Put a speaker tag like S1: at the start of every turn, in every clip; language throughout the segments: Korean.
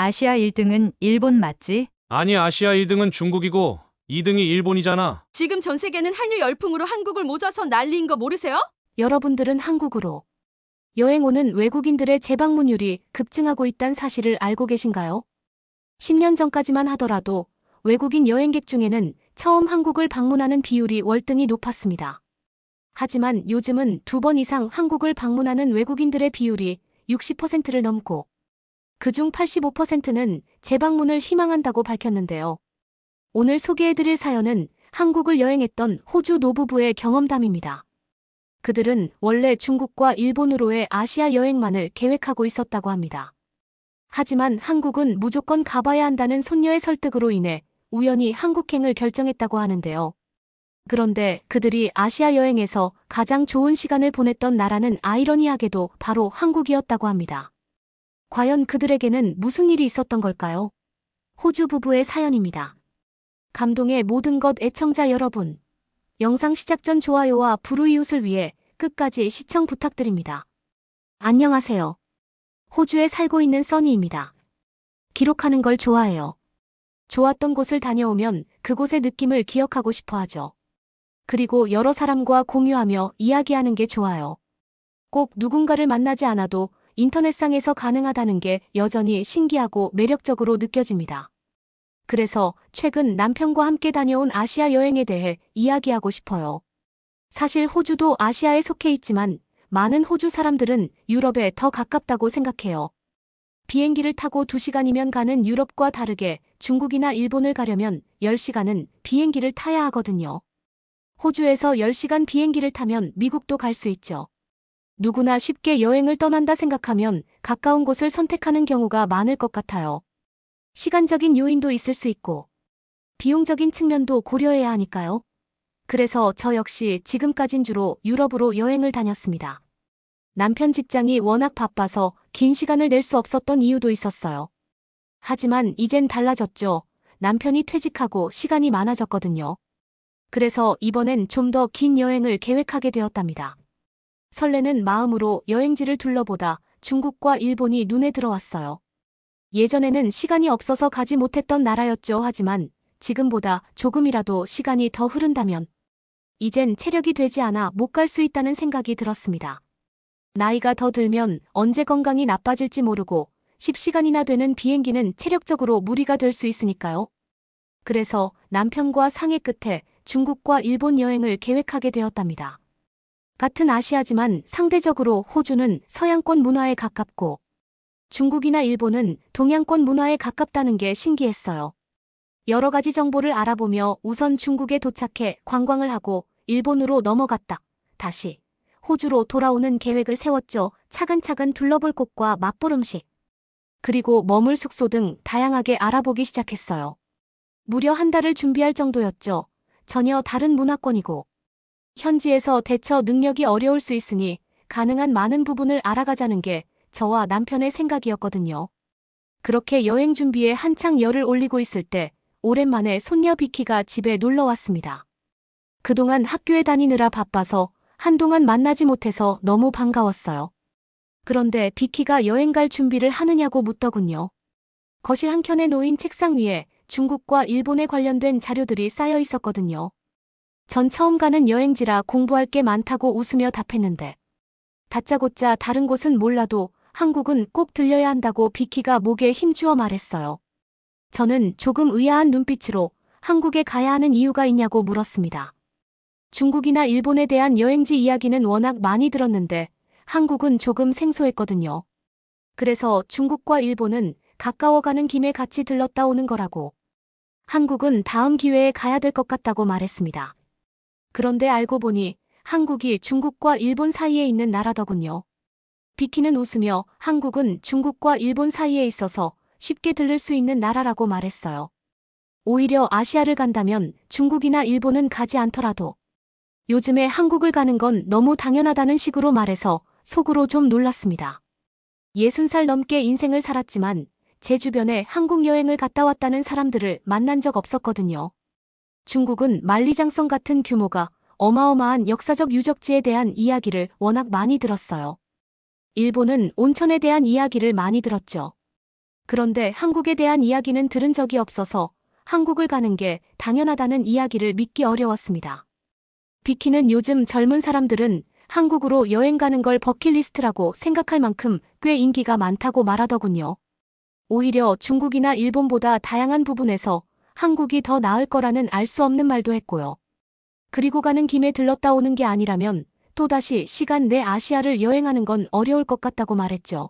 S1: 아시아 1등은 일본 맞지?
S2: 아니, 아시아 1등은 중국이고 2등이 일본이잖아.
S3: 지금 전 세계는 한류 열풍으로 한국을 모자서 난리인 거 모르세요?
S4: 여러분들은 한국으로 여행 오는 외국인들의 재방문율이 급증하고 있다는 사실을 알고 계신가요? 10년 전까지만 하더라도 외국인 여행객 중에는 처음 한국을 방문하는 비율이 월등히 높았습니다. 하지만 요즘은 2번 이상 한국을 방문하는 외국인들의 비율이 60%를 넘고 그중 85%는 재방문을 희망한다고 밝혔는데요. 오늘 소개해드릴 사연은 한국을 여행했던 호주 노부부의 경험담입니다. 그들은 원래 중국과 일본으로의 아시아 여행만을 계획하고 있었다고 합니다. 하지만 한국은 무조건 가봐야 한다는 손녀의 설득으로 인해 우연히 한국행을 결정했다고 하는데요. 그런데 그들이 아시아 여행에서 가장 좋은 시간을 보냈던 나라는 아이러니하게도 바로 한국이었다고 합니다. 과연 그들에게는 무슨 일이 있었던 걸까요? 호주 부부의 사연입니다. 감동의 모든 것 애청자 여러분. 영상 시작 전 좋아요와 불우이웃을 위해 끝까지 시청 부탁드립니다. 안녕하세요. 호주에 살고 있는 써니입니다. 기록하는 걸 좋아해요. 좋았던 곳을 다녀오면 그곳의 느낌을 기억하고 싶어 하죠. 그리고 여러 사람과 공유하며 이야기하는 게 좋아요. 꼭 누군가를 만나지 않아도 인터넷상에서 가능하다는 게 여전히 신기하고 매력적으로 느껴집니다. 그래서 최근 남편과 함께 다녀온 아시아 여행에 대해 이야기하고 싶어요. 사실 호주도 아시아에 속해 있지만 많은 호주 사람들은 유럽에 더 가깝다고 생각해요. 비행기를 타고 2시간이면 가는 유럽과 다르게 중국이나 일본을 가려면 10시간은 비행기를 타야 하거든요. 호주에서 10시간 비행기를 타면 미국도 갈 수 있죠. 누구나 쉽게 여행을 떠난다 생각하면 가까운 곳을 선택하는 경우가 많을 것 같아요. 시간적인 요인도 있을 수 있고 비용적인 측면도 고려해야 하니까요. 그래서 저 역시 지금까진 주로 유럽으로 여행을 다녔습니다. 남편 직장이 워낙 바빠서 긴 시간을 낼 수 없었던 이유도 있었어요. 하지만 이젠 달라졌죠. 남편이 퇴직하고 시간이 많아졌거든요. 그래서 이번엔 좀 더 긴 여행을 계획하게 되었답니다. 설레는 마음으로 여행지를 둘러보다 중국과 일본이 눈에 들어왔어요. 예전에는 시간이 없어서 가지 못했던 나라였죠. 하지만 지금보다 조금이라도 시간이 더 흐른다면 이젠 체력이 되지 않아 못 갈 수 있다는 생각이 들었습니다. 나이가 더 들면 언제 건강이 나빠질지 모르고 10시간이나 되는 비행기는 체력적으로 무리가 될 수 있으니까요. 그래서 남편과 상의 끝에 중국과 일본 여행을 계획하게 되었답니다. 같은 아시아지만 상대적으로 호주는 서양권 문화에 가깝고 중국이나 일본은 동양권 문화에 가깝다는 게 신기했어요. 여러 가지 정보를 알아보며 우선 중국에 도착해 관광을 하고 일본으로 넘어갔다. 다시 호주로 돌아오는 계획을 세웠죠. 차근차근 둘러볼 곳과 맛볼 음식, 그리고 머물 숙소 등 다양하게 알아보기 시작했어요. 무려 한 달을 준비할 정도였죠. 전혀 다른 문화권이고 현지에서 대처 능력이 어려울 수 있으니 가능한 많은 부분을 알아가자는 게 저와 남편의 생각이었거든요. 그렇게 여행 준비에 한창 열을 올리고 있을 때 오랜만에 손녀 비키가 집에 놀러 왔습니다. 그동안 학교에 다니느라 바빠서 한동안 만나지 못해서 너무 반가웠어요. 그런데 비키가 여행 갈 준비를 하느냐고 묻더군요. 거실 한켠에 놓인 책상 위에 중국과 일본에 관련된 자료들이 쌓여 있었거든요. 전 처음 가는 여행지라 공부할 게 많다고 웃으며 답했는데 다짜고짜 다른 곳은 몰라도 한국은 꼭 들려야 한다고 비키가 목에 힘주어 말했어요. 저는 조금 의아한 눈빛으로 한국에 가야 하는 이유가 있냐고 물었습니다. 중국이나 일본에 대한 여행지 이야기는 워낙 많이 들었는데 한국은 조금 생소했거든요. 그래서 중국과 일본은 가까워가는 김에 같이 들렀다 오는 거라고. 한국은 다음 기회에 가야 될 것 같다고 말했습니다. 그런데 알고 보니 한국이 중국과 일본 사이에 있는 나라더군요. 비키는 웃으며 한국은 중국과 일본 사이에 있어서 쉽게 들를 수 있는 나라라고 말했어요. 오히려 아시아를 간다면 중국이나 일본은 가지 않더라도 요즘에 한국을 가는 건 너무 당연하다는 식으로 말해서 속으로 좀 놀랐습니다. 60살 넘게 인생을 살았지만 제 주변에 한국 여행을 갔다 왔다는 사람들을 만난 적 없었거든요. 중국은 만리장성 같은 규모가 어마어마한 역사적 유적지에 대한 이야기를 워낙 많이 들었어요. 일본은 온천에 대한 이야기를 많이 들었죠. 그런데 한국에 대한 이야기는 들은 적이 없어서 한국을 가는 게 당연하다는 이야기를 믿기 어려웠습니다. 비키는 요즘 젊은 사람들은 한국으로 여행 가는 걸 버킷리스트라고 생각할 만큼 꽤 인기가 많다고 말하더군요. 오히려 중국이나 일본보다 다양한 부분에서 한국이 더 나을 거라는 알 수 없는 말도 했고요. 그리고 가는 김에 들렀다 오는 게 아니라면 또다시 시간 내 아시아를 여행하는 건 어려울 것 같다고 말했죠.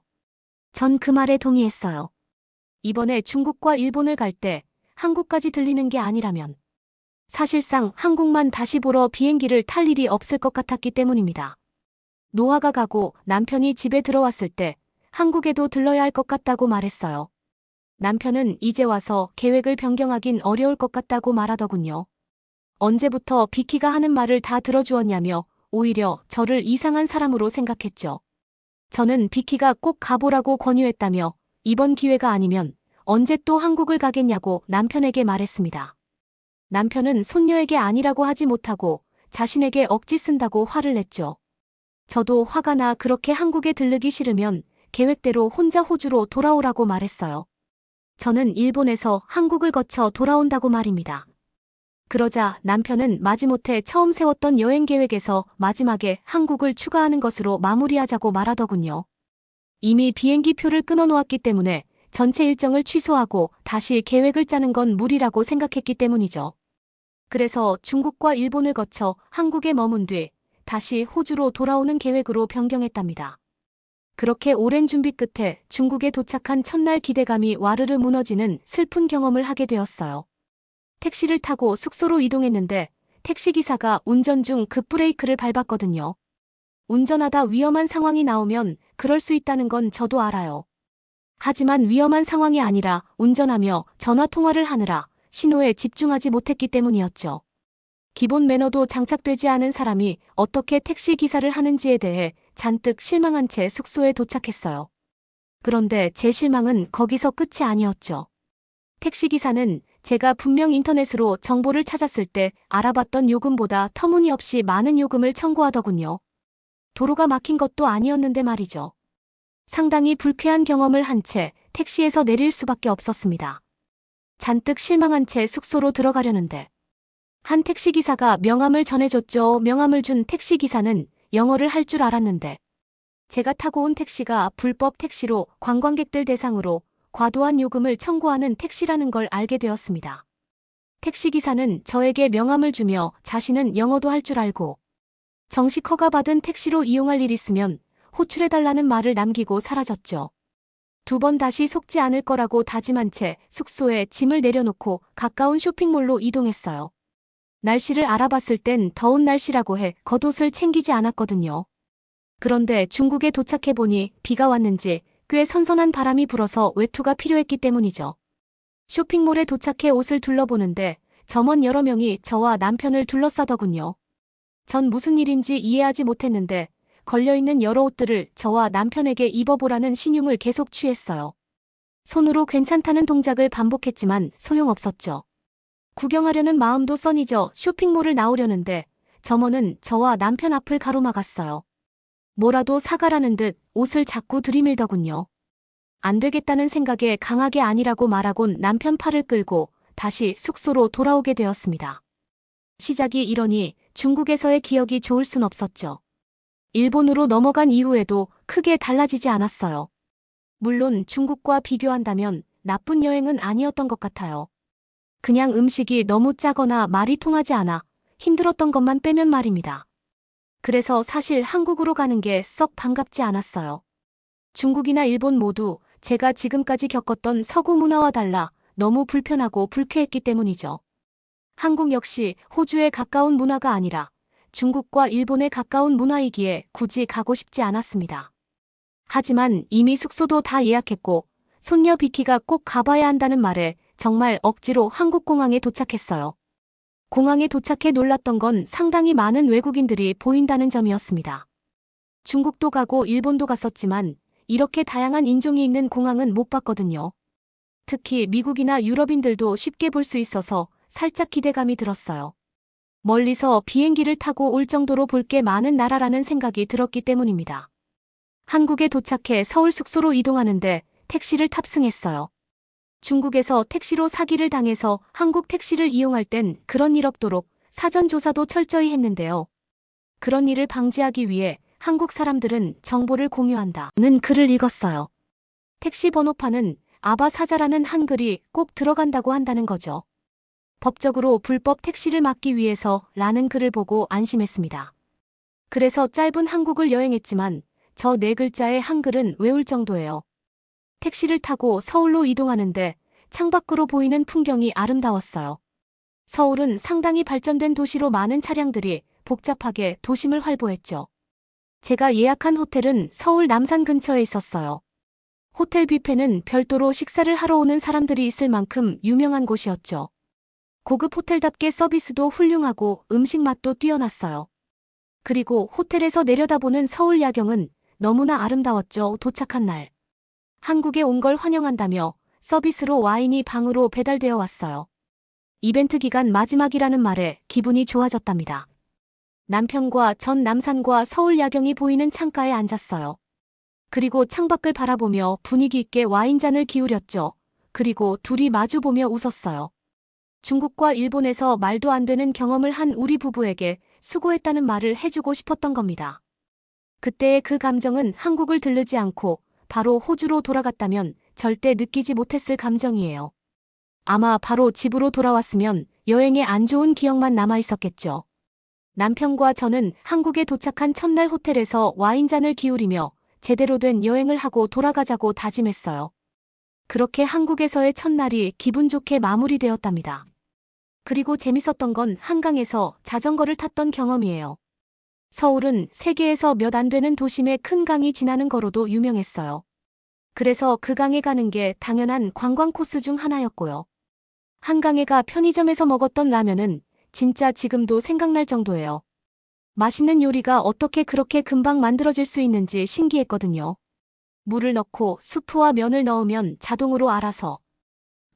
S4: 전 그 말에 동의했어요. 이번에 중국과 일본을 갈 때 한국까지 들리는 게 아니라면 사실상 한국만 다시 보러 비행기를 탈 일이 없을 것 같았기 때문입니다. 노아가 가고 남편이 집에 들어왔을 때 한국에도 들러야 할 것 같다고 말했어요. 남편은 이제 와서 계획을 변경하긴 어려울 것 같다고 말하더군요. 언제부터 비키가 하는 말을 다 들어주었냐며 오히려 저를 이상한 사람으로 생각했죠. 저는 비키가 꼭 가보라고 권유했다며 이번 기회가 아니면 언제 또 한국을 가겠냐고 남편에게 말했습니다. 남편은 손녀에게 아니라고 하지 못하고 자신에게 억지 쓴다고 화를 냈죠. 저도 화가 나 그렇게 한국에 들르기 싫으면 계획대로 혼자 호주로 돌아오라고 말했어요. 저는 일본에서 한국을 거쳐 돌아온다고 말입니다. 그러자 남편은 마지못해 처음 세웠던 여행 계획에서 마지막에 한국을 추가하는 것으로 마무리하자고 말하더군요. 이미 비행기 표를 끊어놓았기 때문에 전체 일정을 취소하고 다시 계획을 짜는 건 무리라고 생각했기 때문이죠. 그래서 중국과 일본을 거쳐 한국에 머문 뒤 다시 호주로 돌아오는 계획으로 변경했답니다. 그렇게 오랜 준비 끝에 중국에 도착한 첫날 기대감이 와르르 무너지는 슬픈 경험을 하게 되었어요. 택시를 타고 숙소로 이동했는데 택시기사가 운전 중 급브레이크를 밟았거든요. 운전하다 위험한 상황이 나오면 그럴 수 있다는 건 저도 알아요. 하지만 위험한 상황이 아니라 운전하며 전화통화를 하느라 신호에 집중하지 못했기 때문이었죠. 기본 매너도 장착되지 않은 사람이 어떻게 택시기사를 하는지에 대해 잔뜩 실망한 채 숙소에 도착했어요. 그런데 제 실망은 거기서 끝이 아니었죠. 택시기사는 제가 분명 인터넷으로 정보를 찾았을 때 알아봤던 요금보다 터무니없이 많은 요금을 청구하더군요. 도로가 막힌 것도 아니었는데 말이죠. 상당히 불쾌한 경험을 한 채 택시에서 내릴 수밖에 없었습니다. 잔뜩 실망한 채 숙소로 들어가려는데 한 택시기사가 명함을 전해줬죠. 명함을 준 택시기사는 영어를 할 줄 알았는데 제가 타고 온 택시가 불법 택시로 관광객들 대상으로 과도한 요금을 청구하는 택시라는 걸 알게 되었습니다. 택시기사는 저에게 명함을 주며 자신은 영어도 할 줄 알고 정식 허가받은 택시로 이용할 일 있으면 호출해달라는 말을 남기고 사라졌죠. 2번 다시 속지 않을 거라고 다짐한 채 숙소에 짐을 내려놓고 가까운 쇼핑몰로 이동했어요. 날씨를 알아봤을 땐 더운 날씨라고 해 겉옷을 챙기지 않았거든요. 그런데 중국에 도착해보니 비가 왔는지 꽤 선선한 바람이 불어서 외투가 필요했기 때문이죠. 쇼핑몰에 도착해 옷을 둘러보는데 점원 여러 명이 저와 남편을 둘러싸더군요. 전 무슨 일인지 이해하지 못했는데 걸려있는 여러 옷들을 저와 남편에게 입어보라는 신용을 계속 취했어요. 손으로 괜찮다는 동작을 반복했지만 소용없었죠. 구경하려는 마음도 써니져 쇼핑몰을 나오려는데 점원은 저와 남편 앞을 가로막았어요. 뭐라도 사가라는 듯 옷을 자꾸 들이밀더군요. 안 되겠다는 생각에 강하게 아니라고 말하곤 남편 팔을 끌고 다시 숙소로 돌아오게 되었습니다. 시작이 이러니 중국에서의 기억이 좋을 순 없었죠. 일본으로 넘어간 이후에도 크게 달라지지 않았어요. 물론 중국과 비교한다면 나쁜 여행은 아니었던 것 같아요. 그냥 음식이 너무 짜거나 말이 통하지 않아 힘들었던 것만 빼면 말입니다. 그래서 사실 한국으로 가는 게 썩 반갑지 않았어요. 중국이나 일본 모두 제가 지금까지 겪었던 서구 문화와 달라 너무 불편하고 불쾌했기 때문이죠. 한국 역시 호주에 가까운 문화가 아니라 중국과 일본에 가까운 문화이기에 굳이 가고 싶지 않았습니다. 하지만 이미 숙소도 다 예약했고 손녀 비키가 꼭 가봐야 한다는 말에 정말 억지로 한국공항에 도착했어요. 공항에 도착해 놀랐던 건 상당히 많은 외국인들이 보인다는 점이었습니다. 중국도 가고 일본도 갔었지만 이렇게 다양한 인종이 있는 공항은 못 봤거든요. 특히 미국이나 유럽인들도 쉽게 볼 수 있어서 살짝 기대감이 들었어요. 멀리서 비행기를 타고 올 정도로 볼 게 많은 나라라는 생각이 들었기 때문입니다. 한국에 도착해 서울 숙소로 이동하는데 택시를 탑승했어요. 중국에서 택시로 사기를 당해서 한국 택시를 이용할 땐 그런 일 없도록 사전 조사도 철저히 했는데요. 그런 일을 방지하기 위해 한국 사람들은 정보를 공유한다는 글을 읽었어요. 택시 번호판은 아바사자라는 한글이 꼭 들어간다고 한다는 거죠. 법적으로 불법 택시를 막기 위해서 라는 글을 보고 안심했습니다. 그래서 짧은 한국을 여행했지만 저 네 글자의 한글은 외울 정도예요. 택시를 타고 서울로 이동하는데 창밖으로 보이는 풍경이 아름다웠어요. 서울은 상당히 발전된 도시로 많은 차량들이 복잡하게 도심을 활보했죠. 제가 예약한 호텔은 서울 남산 근처에 있었어요. 호텔 뷔페는 별도로 식사를 하러 오는 사람들이 있을 만큼 유명한 곳이었죠. 고급 호텔답게 서비스도 훌륭하고 음식 맛도 뛰어났어요. 그리고 호텔에서 내려다보는 서울 야경은 너무나 아름다웠죠. 도착한 날. 한국에 온 걸 환영한다며 서비스로 와인이 방으로 배달되어 왔어요. 이벤트 기간 마지막이라는 말에 기분이 좋아졌답니다. 남편과 전 남산과 서울 야경이 보이는 창가에 앉았어요. 그리고 창밖을 바라보며 분위기 있게 와인잔을 기울였죠. 그리고 둘이 마주보며 웃었어요. 중국과 일본에서 말도 안 되는 경험을 한 우리 부부에게 수고했다는 말을 해주고 싶었던 겁니다. 그때의 그 감정은 한국을 들르지 않고 바로 호주로 돌아갔다면 절대 느끼지 못했을 감정이에요. 아마 바로 집으로 돌아왔으면 여행에 안 좋은 기억만 남아있었겠죠. 남편과 저는 한국에 도착한 첫날 호텔에서 와인잔을 기울이며 제대로 된 여행을 하고 돌아가자고 다짐했어요. 그렇게 한국에서의 첫날이 기분 좋게 마무리되었답니다. 그리고 재밌었던 건 한강에서 자전거를 탔던 경험이에요. 서울은 세계에서 몇 안 되는 도심의 큰 강이 지나는 거로도 유명했어요. 그래서 그 강에 가는 게 당연한 관광 코스 중 하나였고요. 한강에 가 편의점에서 먹었던 라면은 진짜 지금도 생각날 정도예요. 맛있는 요리가 어떻게 그렇게 금방 만들어질 수 있는지 신기했거든요. 물을 넣고 수프와 면을 넣으면 자동으로 알아서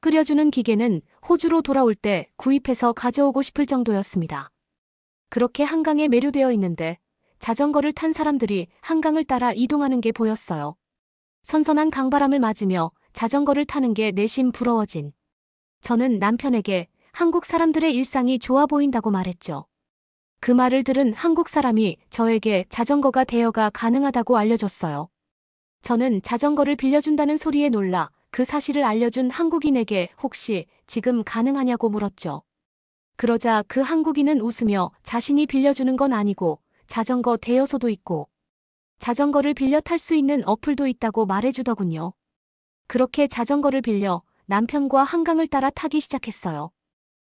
S4: 끓여주는 기계는 호주로 돌아올 때 구입해서 가져오고 싶을 정도였습니다. 그렇게 한강에 매료되어 있는데 자전거를 탄 사람들이 한강을 따라 이동하는 게 보였어요. 선선한 강바람을 맞으며 자전거를 타는 게 내심 부러워진. 저는 남편에게 한국 사람들의 일상이 좋아 보인다고 말했죠. 그 말을 들은 한국 사람이 저에게 자전거가 대여가 가능하다고 알려줬어요. 저는 자전거를 빌려준다는 소리에 놀라 그 사실을 알려준 한국인에게 혹시 지금 가능하냐고 물었죠. 그러자 그 한국인은 웃으며 자신이 빌려주는 건 아니고 자전거 대여소도 있고 자전거를 빌려 탈 수 있는 어플도 있다고 말해주더군요. 그렇게 자전거를 빌려 남편과 한강을 따라 타기 시작했어요.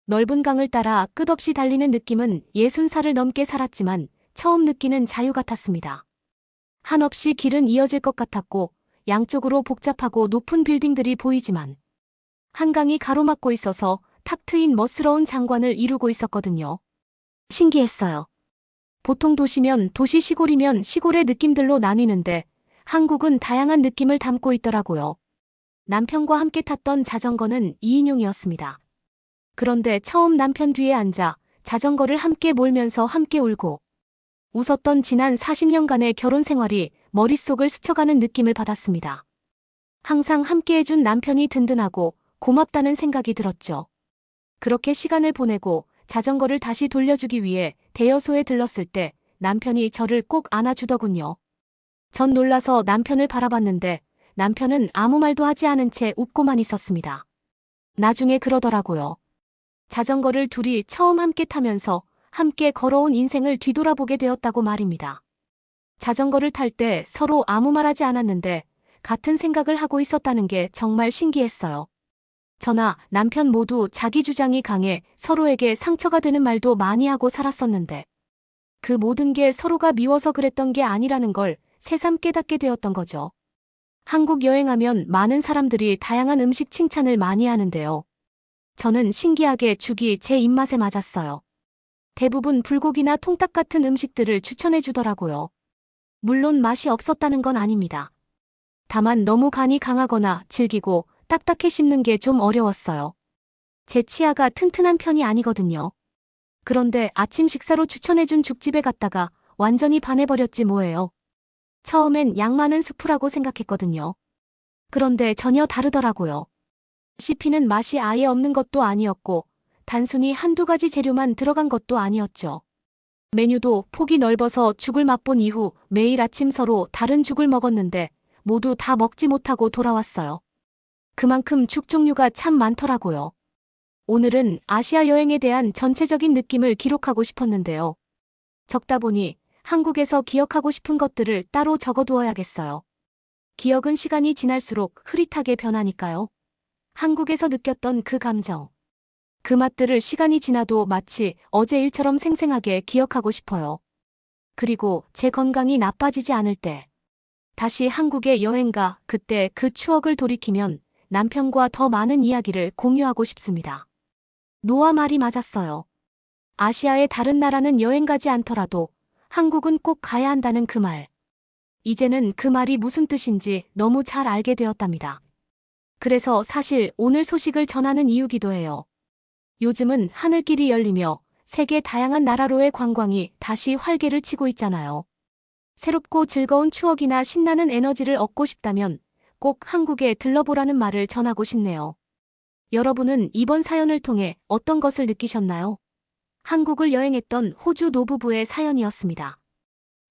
S4: 넓은 강을 따라 끝없이 달리는 느낌은 60살을 넘게 살았지만 처음 느끼는 자유 같았습니다. 한없이 길은 이어질 것 같았고 양쪽으로 복잡하고 높은 빌딩들이 보이지만 한강이 가로막고 있어서 탁 트인 멋스러운 장관을 이루고 있었거든요. 신기했어요. 보통 도시면 도시, 시골이면 시골의 느낌들로 나뉘는데 한국은 다양한 느낌을 담고 있더라고요. 남편과 함께 탔던 자전거는 2인용이었습니다. 그런데 처음 남편 뒤에 앉아 자전거를 함께 몰면서 함께 울고 웃었던 지난 40년간의 결혼 생활이 머릿속을 스쳐가는 느낌을 받았습니다. 항상 함께해준 남편이 든든하고 고맙다는 생각이 들었죠. 그렇게 시간을 보내고 자전거를 다시 돌려주기 위해 대여소에 들렀을 때 남편이 저를 꼭 안아주더군요. 전 놀라서 남편을 바라봤는데 남편은 아무 말도 하지 않은 채 웃고만 있었습니다. 나중에 그러더라고요. 자전거를 둘이 처음 함께 타면서 함께 걸어온 인생을 뒤돌아보게 되었다고 말입니다. 자전거를 탈 때 서로 아무 말하지 않았는데 같은 생각을 하고 있었다는 게 정말 신기했어요. 저나 남편 모두 자기 주장이 강해 서로에게 상처가 되는 말도 많이 하고 살았었는데 그 모든 게 서로가 미워서 그랬던 게 아니라는 걸 새삼 깨닫게 되었던 거죠. 한국 여행하면 많은 사람들이 다양한 음식 칭찬을 많이 하는데요. 저는 신기하게 죽이 제 입맛에 맞았어요. 대부분 불고기나 통닭 같은 음식들을 추천해 주더라고요. 물론 맛이 없었다는 건 아닙니다. 다만 너무 간이 강하거나 질기고 딱딱해 씹는 게 좀 어려웠어요. 제 치아가 튼튼한 편이 아니거든요. 그런데 아침 식사로 추천해준 죽집에 갔다가 완전히 반해버렸지 뭐예요. 처음엔 양 많은 수프라고 생각했거든요. 그런데 전혀 다르더라고요. 씹히는 맛이 아예 없는 것도 아니었고 단순히 한두 가지 재료만 들어간 것도 아니었죠. 메뉴도 폭이 넓어서 죽을 맛본 이후 매일 아침 서로 다른 죽을 먹었는데 모두 다 먹지 못하고 돌아왔어요. 그만큼 죽 종류가 참 많더라고요. 오늘은 아시아 여행에 대한 전체적인 느낌을 기록하고 싶었는데요. 적다 보니 한국에서 기억하고 싶은 것들을 따로 적어두어야겠어요. 기억은 시간이 지날수록 흐릿하게 변하니까요. 한국에서 느꼈던 그 감정, 그 맛들을 시간이 지나도 마치 어제 일처럼 생생하게 기억하고 싶어요. 그리고 제 건강이 나빠지지 않을 때, 다시 한국에 여행가 그때 그 추억을 돌이키면 남편과 더 많은 이야기를 공유하고 싶습니다. 노아 말이 맞았어요. 아시아의 다른 나라는 여행 가지 않더라도 한국은 꼭 가야 한다는 그 말. 이제는 그 말이 무슨 뜻인지 너무 잘 알게 되었답니다. 그래서 사실 오늘 소식을 전하는 이유기도 해요. 요즘은 하늘길이 열리며 세계 다양한 나라로의 관광이 다시 활개를 치고 있잖아요. 새롭고 즐거운 추억이나 신나는 에너지를 얻고 싶다면 꼭 한국에 들러보라는 말을 전하고 싶네요. 여러분은 이번 사연을 통해 어떤 것을 느끼셨나요? 한국을 여행했던 호주 노부부의 사연이었습니다.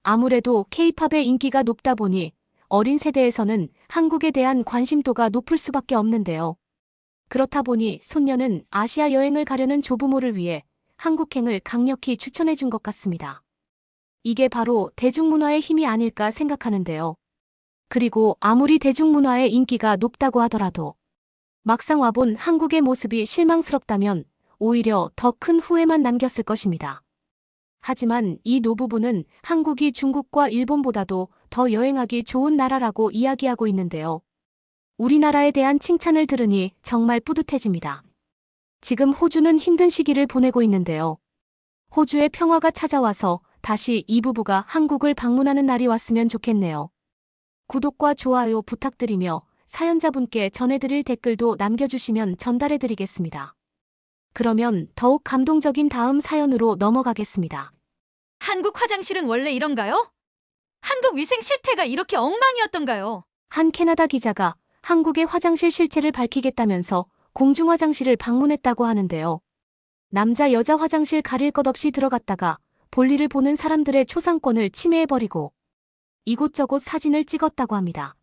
S4: 아무래도 K-팝의 인기가 높다 보니 어린 세대에서는 한국에 대한 관심도가 높을 수밖에 없는데요. 그렇다 보니 손녀는 아시아 여행을 가려는 조부모를 위해 한국행을 강력히 추천해 준 것 같습니다. 이게 바로 대중문화의 힘이 아닐까 생각하는데요. 그리고 아무리 대중문화의 인기가 높다고 하더라도 막상 와본 한국의 모습이 실망스럽다면 오히려 더 큰 후회만 남겼을 것입니다. 하지만 이 노부부는 한국이 중국과 일본보다도 더 여행하기 좋은 나라라고 이야기하고 있는데요. 우리나라에 대한 칭찬을 들으니 정말 뿌듯해집니다. 지금 호주는 힘든 시기를 보내고 있는데요. 호주의 평화가 찾아와서 다시 이 부부가 한국을 방문하는 날이 왔으면 좋겠네요. 구독과 좋아요 부탁드리며 사연자분께 전해드릴 댓글도 남겨주시면 전달해드리겠습니다. 그러면 더욱 감동적인 다음 사연으로 넘어가겠습니다.
S1: 한국 화장실은 원래 이런가요? 한국 위생 실태가 이렇게 엉망이었던가요?
S4: 한 캐나다 기자가 한국의 화장실 실체를 밝히겠다면서 공중화장실을 방문했다고 하는데요. 남자 여자 화장실 가릴 것 없이 들어갔다가 볼일을 보는 사람들의 초상권을 침해해버리고 이곳저곳 사진을 찍었다고 합니다.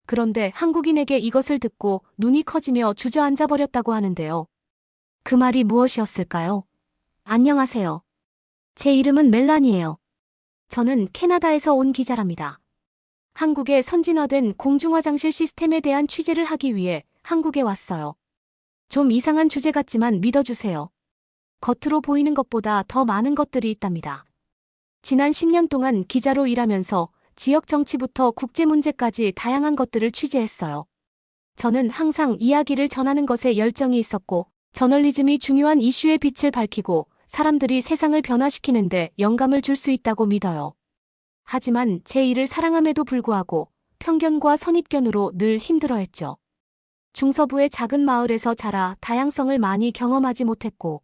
S4: 그런데 한국인에게 이것을 듣고 눈이 커지며 주저앉아버렸다고 하는데요. 그 말이 무엇이었을까요? 안녕하세요. 제 이름은 멜란이에요. 저는 캐나다에서 온 기자랍니다. 한국의 선진화된 공중화장실 시스템에 대한 취재를 하기 위해 한국에 왔어요. 좀 이상한 주제 같지만 믿어주세요. 겉으로 보이는 것보다 더 많은 것들이 있답니다. 지난 10년 동안 기자로 일하면서 지역 정치부터 국제 문제까지 다양한 것들을 취재했어요. 저는 항상 이야기를 전하는 것에 열정이 있었고 저널리즘이 중요한 이슈의 빛을 밝히고 사람들이 세상을 변화시키는데 영감을 줄 수 있다고 믿어요. 하지만 제 일을 사랑함에도 불구하고 편견과 선입견으로 늘 힘들어했죠. 중서부의 작은 마을에서 자라 다양성을 많이 경험하지 못했고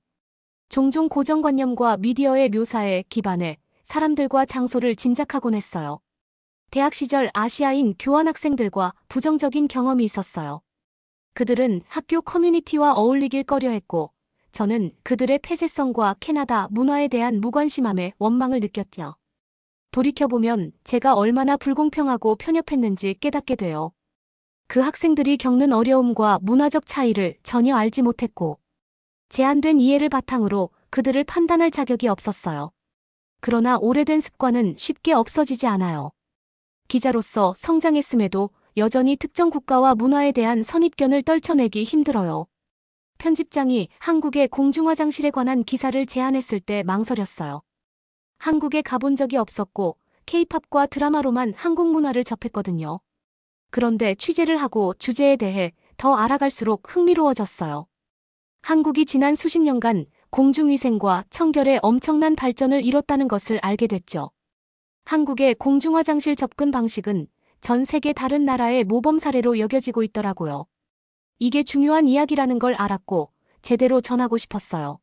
S4: 종종 고정관념과 미디어의 묘사에 기반해 사람들과 장소를 짐작하곤 했어요. 대학 시절 아시아인 교환학생들과 부정적인 경험이 있었어요. 그들은 학교 커뮤니티와 어울리길 꺼려했고 저는 그들의 폐쇄성과 캐나다 문화에 대한 무관심함에 원망을 느꼈죠. 돌이켜보면 제가 얼마나 불공평하고 편협했는지 깨닫게 돼요. 그 학생들이 겪는 어려움과 문화적 차이를 전혀 알지 못했고 제한된 이해를 바탕으로 그들을 판단할 자격이 없었어요. 그러나 오래된 습관은 쉽게 없어지지 않아요. 기자로서 성장했음에도 여전히 특정 국가와 문화에 대한 선입견을 떨쳐내기 힘들어요. 편집장이 한국의 공중화장실에 관한 기사를 제안했을 때 망설였어요. 한국에 가본 적이 없었고 K-팝과 드라마로만 한국 문화를 접했거든요. 그런데 취재를 하고 주제에 대해 더 알아갈수록 흥미로워졌어요. 한국이 지난 수십 년간 공중위생과 청결에 엄청난 발전을 이뤘다는 것을 알게 됐죠. 한국의 공중화장실 접근 방식은 전 세계 다른 나라의 모범 사례로 여겨지고 있더라고요. 이게 중요한 이야기라는 걸 알았고 제대로 전하고 싶었어요.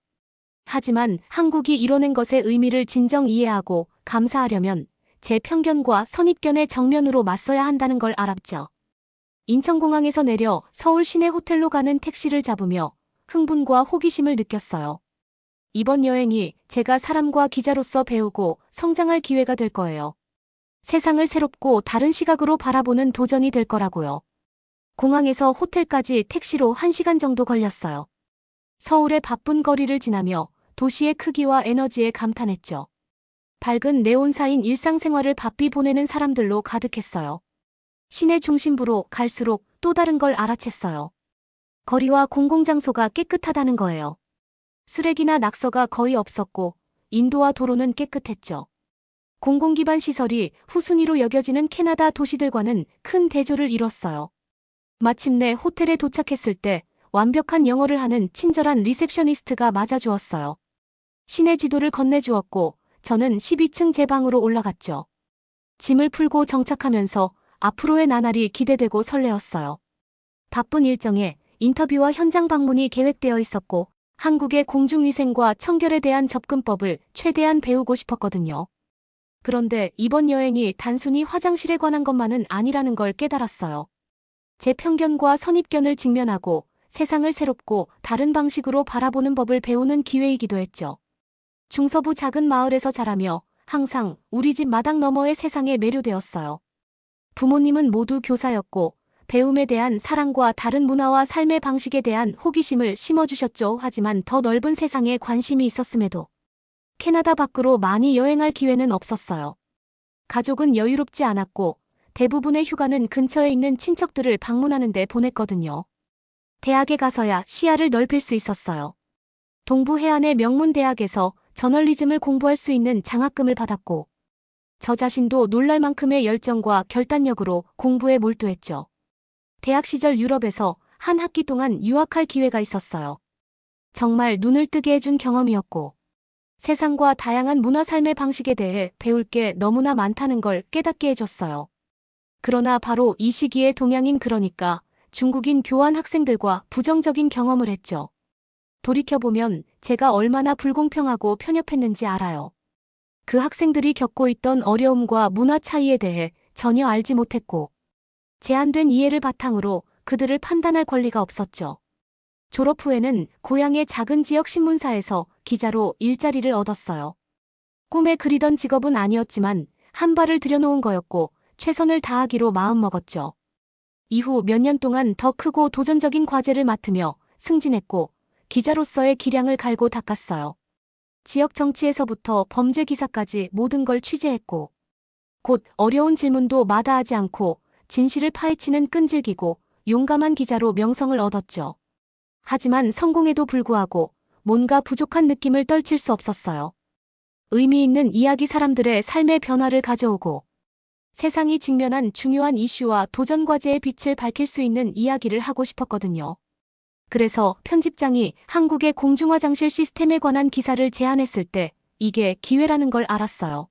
S4: 하지만 한국이 이뤄낸 것의 의미를 진정 이해하고 감사하려면 제 편견과 선입견의 정면으로 맞서야 한다는 걸 알았죠. 인천공항에서 내려 서울 시내 호텔로 가는 택시를 잡으며 흥분과 호기심을 느꼈어요. 이번 여행이 제가 사람과 기자로서 배우고 성장할 기회가 될 거예요. 세상을 새롭고 다른 시각으로 바라보는 도전이 될 거라고요. 공항에서 호텔까지 택시로 1시간 정도 걸렸어요. 서울의 바쁜 거리를 지나며 도시의 크기와 에너지에 감탄했죠. 밝은 네온사인 일상생활을 바삐 보내는 사람들로 가득했어요. 시내 중심부로 갈수록 또 다른 걸 알아챘어요. 거리와 공공장소가 깨끗하다는 거예요. 쓰레기나 낙서가 거의 없었고 인도와 도로는 깨끗했죠. 공공기반 시설이 후순위로 여겨지는 캐나다 도시들과는 큰 대조를 이뤘어요. 마침내 호텔에 도착했을 때 완벽한 영어를 하는 친절한 리셉셔니스트가 맞아주었어요. 시내 지도를 건네주었고 저는 12층 제 방으로 올라갔죠. 짐을 풀고 정착하면서 앞으로의 나날이 기대되고 설레었어요. 바쁜 일정에 인터뷰와 현장 방문이 계획되어 있었고 한국의 공중위생과 청결에 대한 접근법을 최대한 배우고 싶었거든요. 그런데 이번 여행이 단순히 화장실에 관한 것만은 아니라는 걸 깨달았어요. 제 편견과 선입견을 직면하고 세상을 새롭고 다른 방식으로 바라보는 법을 배우는 기회이기도 했죠. 중서부 작은 마을에서 자라며 항상 우리 집 마당 너머의 세상에 매료되었어요. 부모님은 모두 교사였고 배움에 대한 사랑과 다른 문화와 삶의 방식에 대한 호기심을 심어주셨죠. 하지만 더 넓은 세상에 관심이 있었음에도 캐나다 밖으로 많이 여행할 기회는 없었어요. 가족은 여유롭지 않았고 대부분의 휴가는 근처에 있는 친척들을 방문하는 데 보냈거든요. 대학에 가서야 시야를 넓힐 수 있었어요. 동부 해안의 명문 대학에서 저널리즘을 공부할 수 있는 장학금을 받았고 저 자신도 놀랄 만큼의 열정과 결단력으로 공부에 몰두했죠. 대학 시절 유럽에서 한 학기 동안 유학할 기회가 있었어요. 정말 눈을 뜨게 해준 경험이었고 세상과 다양한 문화 삶의 방식에 대해 배울 게 너무나 많다는 걸 깨닫게 해줬어요. 그러나 바로 이 시기에 동양인 그러니까 중국인 교환 학생들과 부정적인 경험을 했죠. 돌이켜보면 제가 얼마나 불공평하고 편협했는지 알아요. 그 학생들이 겪고 있던 어려움과 문화 차이에 대해 전혀 알지 못했고 제한된 이해를 바탕으로 그들을 판단할 권리가 없었죠. 졸업 후에는 고향의 작은 지역 신문사에서 기자로 일자리를 얻었어요. 꿈에 그리던 직업은 아니었지만 한 발을 들여놓은 거였고 최선을 다하기로 마음먹었죠. 이후 몇 년 동안 더 크고 도전적인 과제를 맡으며 승진했고 기자로서의 기량을 갈고 닦았어요. 지역 정치에서부터 범죄 기사까지 모든 걸 취재했고 곧 어려운 질문도 마다하지 않고 진실을 파헤치는 끈질기고 용감한 기자로 명성을 얻었죠. 하지만 성공에도 불구하고 뭔가 부족한 느낌을 떨칠 수 없었어요. 의미 있는 이야기, 사람들의 삶의 변화를 가져오고 세상이 직면한 중요한 이슈와 도전 과제의 빛을 밝힐 수 있는 이야기를 하고 싶었거든요. 그래서 편집장이 한국의 공중화장실 시스템에 관한 기사를 제안했을 때 이게 기회라는 걸 알았어요.